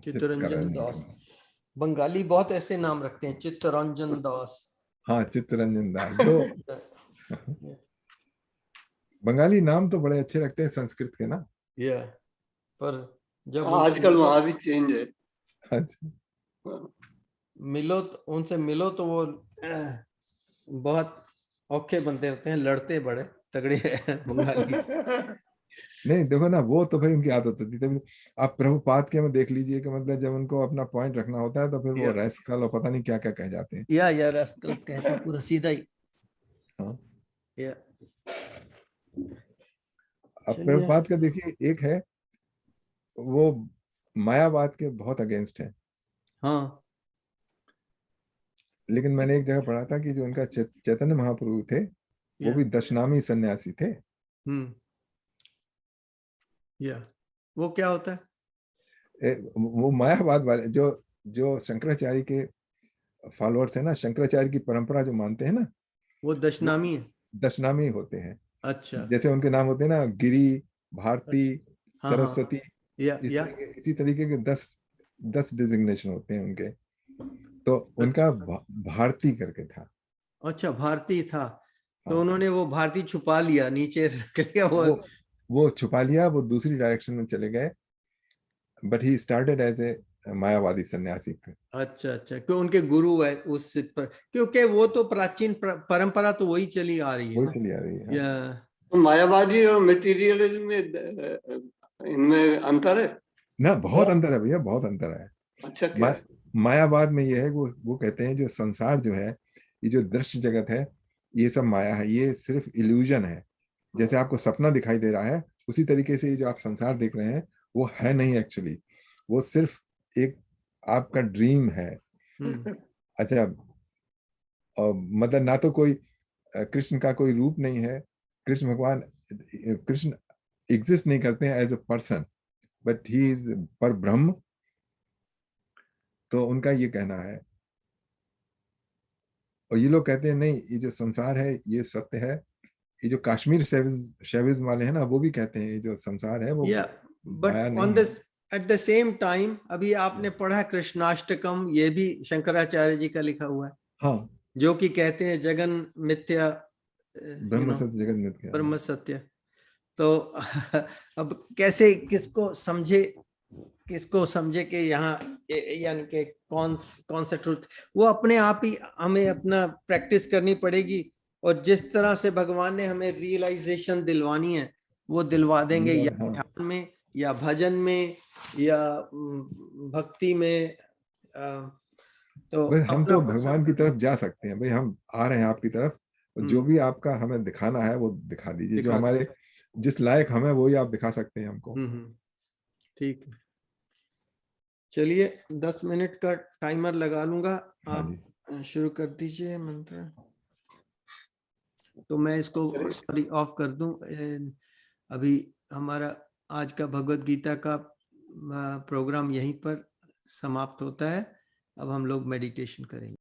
चित्तरंजन दास। बंगाली बहुत ऐसे नाम रखते हैं, चित्तरंजन दास। हाँ, चित्तरंजन दास। तो बंगाली नाम तो बड़े अच्छे लगते हैं संस्कृत के ना। पर जब आजकल वहां भी चेंज है। मिलो तो उनसे मिलो तो वो बहुत औखे बनते होते हैं, लड़ते बड़े तगड़े बंगाली। नहीं देखो ना, वो तो भाई उनकी आदत होती थी। आप प्रभुपाद के में देख लीजिए कि मतलब जब उनको अपना पॉइंट रखना होता है तो फिर वो रैस्कल और पता नहीं क्या क्या कह जाते हैं। या रैस्कल कहते हैं पूरा सीधा ही। हाँ, अब प्रभुपाद का देखिए, एक है वो मायावाद के बहुत अगेंस्ट है। हाँ, लेकिन मैंने एक जगह पढ़ा था कि जो उनका चैतन्य महाप्रभु थे वो भी दशनामी सन्यासी थे। वो क्या होता है? वो मायावाद वाले जो शंकराचार्य के फॉलोअर्स है ना, शंकराचार्य की परंपरा जो मानते हैं ना, वो दशनामी है। दशनामी होते हैं। अच्छा, जैसे उनके नाम होते हैं ना, गिरी, भारती, सरस्वती, इसी तरीके के 10 डिजिग्नेशन होते हैं उनके। तो उनका भारती करके था। अच्छा, भारती था। तो उन्होंने वो भारती छुपा लिया, नीचे रख लिया, वो छुपा लिया, वो दूसरी डायरेक्शन में चले गए। but he started as a मायावादी सन्यासी। अच्छा अच्छा, क्यों उनके गुरु है उस पर, क्योंकि वो तो प्राचीन परंपरा तो वही चली आ रही है, वही चली आ रही है। तो मायावादी और मटेरियलिज्म में इनमें अंतर है ना, बहुत अंतर है भैया, बहुत अंतर है। अच्छा, क्या है? मायावाद में ये है, वो कहते हैं जो संसार जो है, ये जो दृश्य जगत है, ये सब माया है, ये सिर्फ इल्यूजन है। जैसे आपको सपना दिखाई दे रहा है, उसी तरीके से ये जो आप संसार देख रहे हैं वो है नहीं एक्चुअली, वो सिर्फ एक आपका ड्रीम है। अच्छा, मतलब ना तो कोई कृष्ण का कोई रूप नहीं है, कृष्ण भगवान, कृष्ण एग्जिस्ट नहीं करते हैं as a person, but he is Parabrahm. तो उनका ये कहना है, और ये लोग कहते हैं नहीं, ये जो संसार है ये सत्य है। ये जो कश्मीर शैविज्म वाले हैं ना, वो भी कहते हैं ये जो संसार है वो माया नहीं है। एट द सेम टाइम अभी आपने पढ़ा कृष्णाष्टकम, ये भी शंकराचार्य जी का लिखा हुआ है। हाँ, जो कि कहते हैं जगन मिथ्या, ब्रह्म सत्य जगत मिथ्या, ब्रह्म सत्य। तो अब कैसे किसको समझे कि यहाँ यानी कि कौन सा ट्रुथ, वो अपने आप ही हमें अपना प्रैक्टिस करनी पड़ेगी। और जिस तरह से भगवान ने हमें रियलाइजेशन दिलवानी है वो दिलवा देंगे, या ध्यान में या भजन में या भक्ति में। तो हम तो भगवान की तरफ जा सकते हैं भाई, हम आ रहे हैं आपकी तरफ, जो भी आपका हमें दिखाना है वो दिखा दीजिए, जो हमारे जिस लायक हमें वही आप दिखा सकते हैं हमको। ठीक है, चलिए 10 मिनट का टाइमर लगा लूंगा, आप शुरू कर दीजिए मंत्र। तो मैं इसको सॉरी ऑफ कर दूं। अभी हमारा आज का भगवत गीता का प्रोग्राम यहीं पर समाप्त होता है। अब हम लोग मेडिटेशन करेंगे।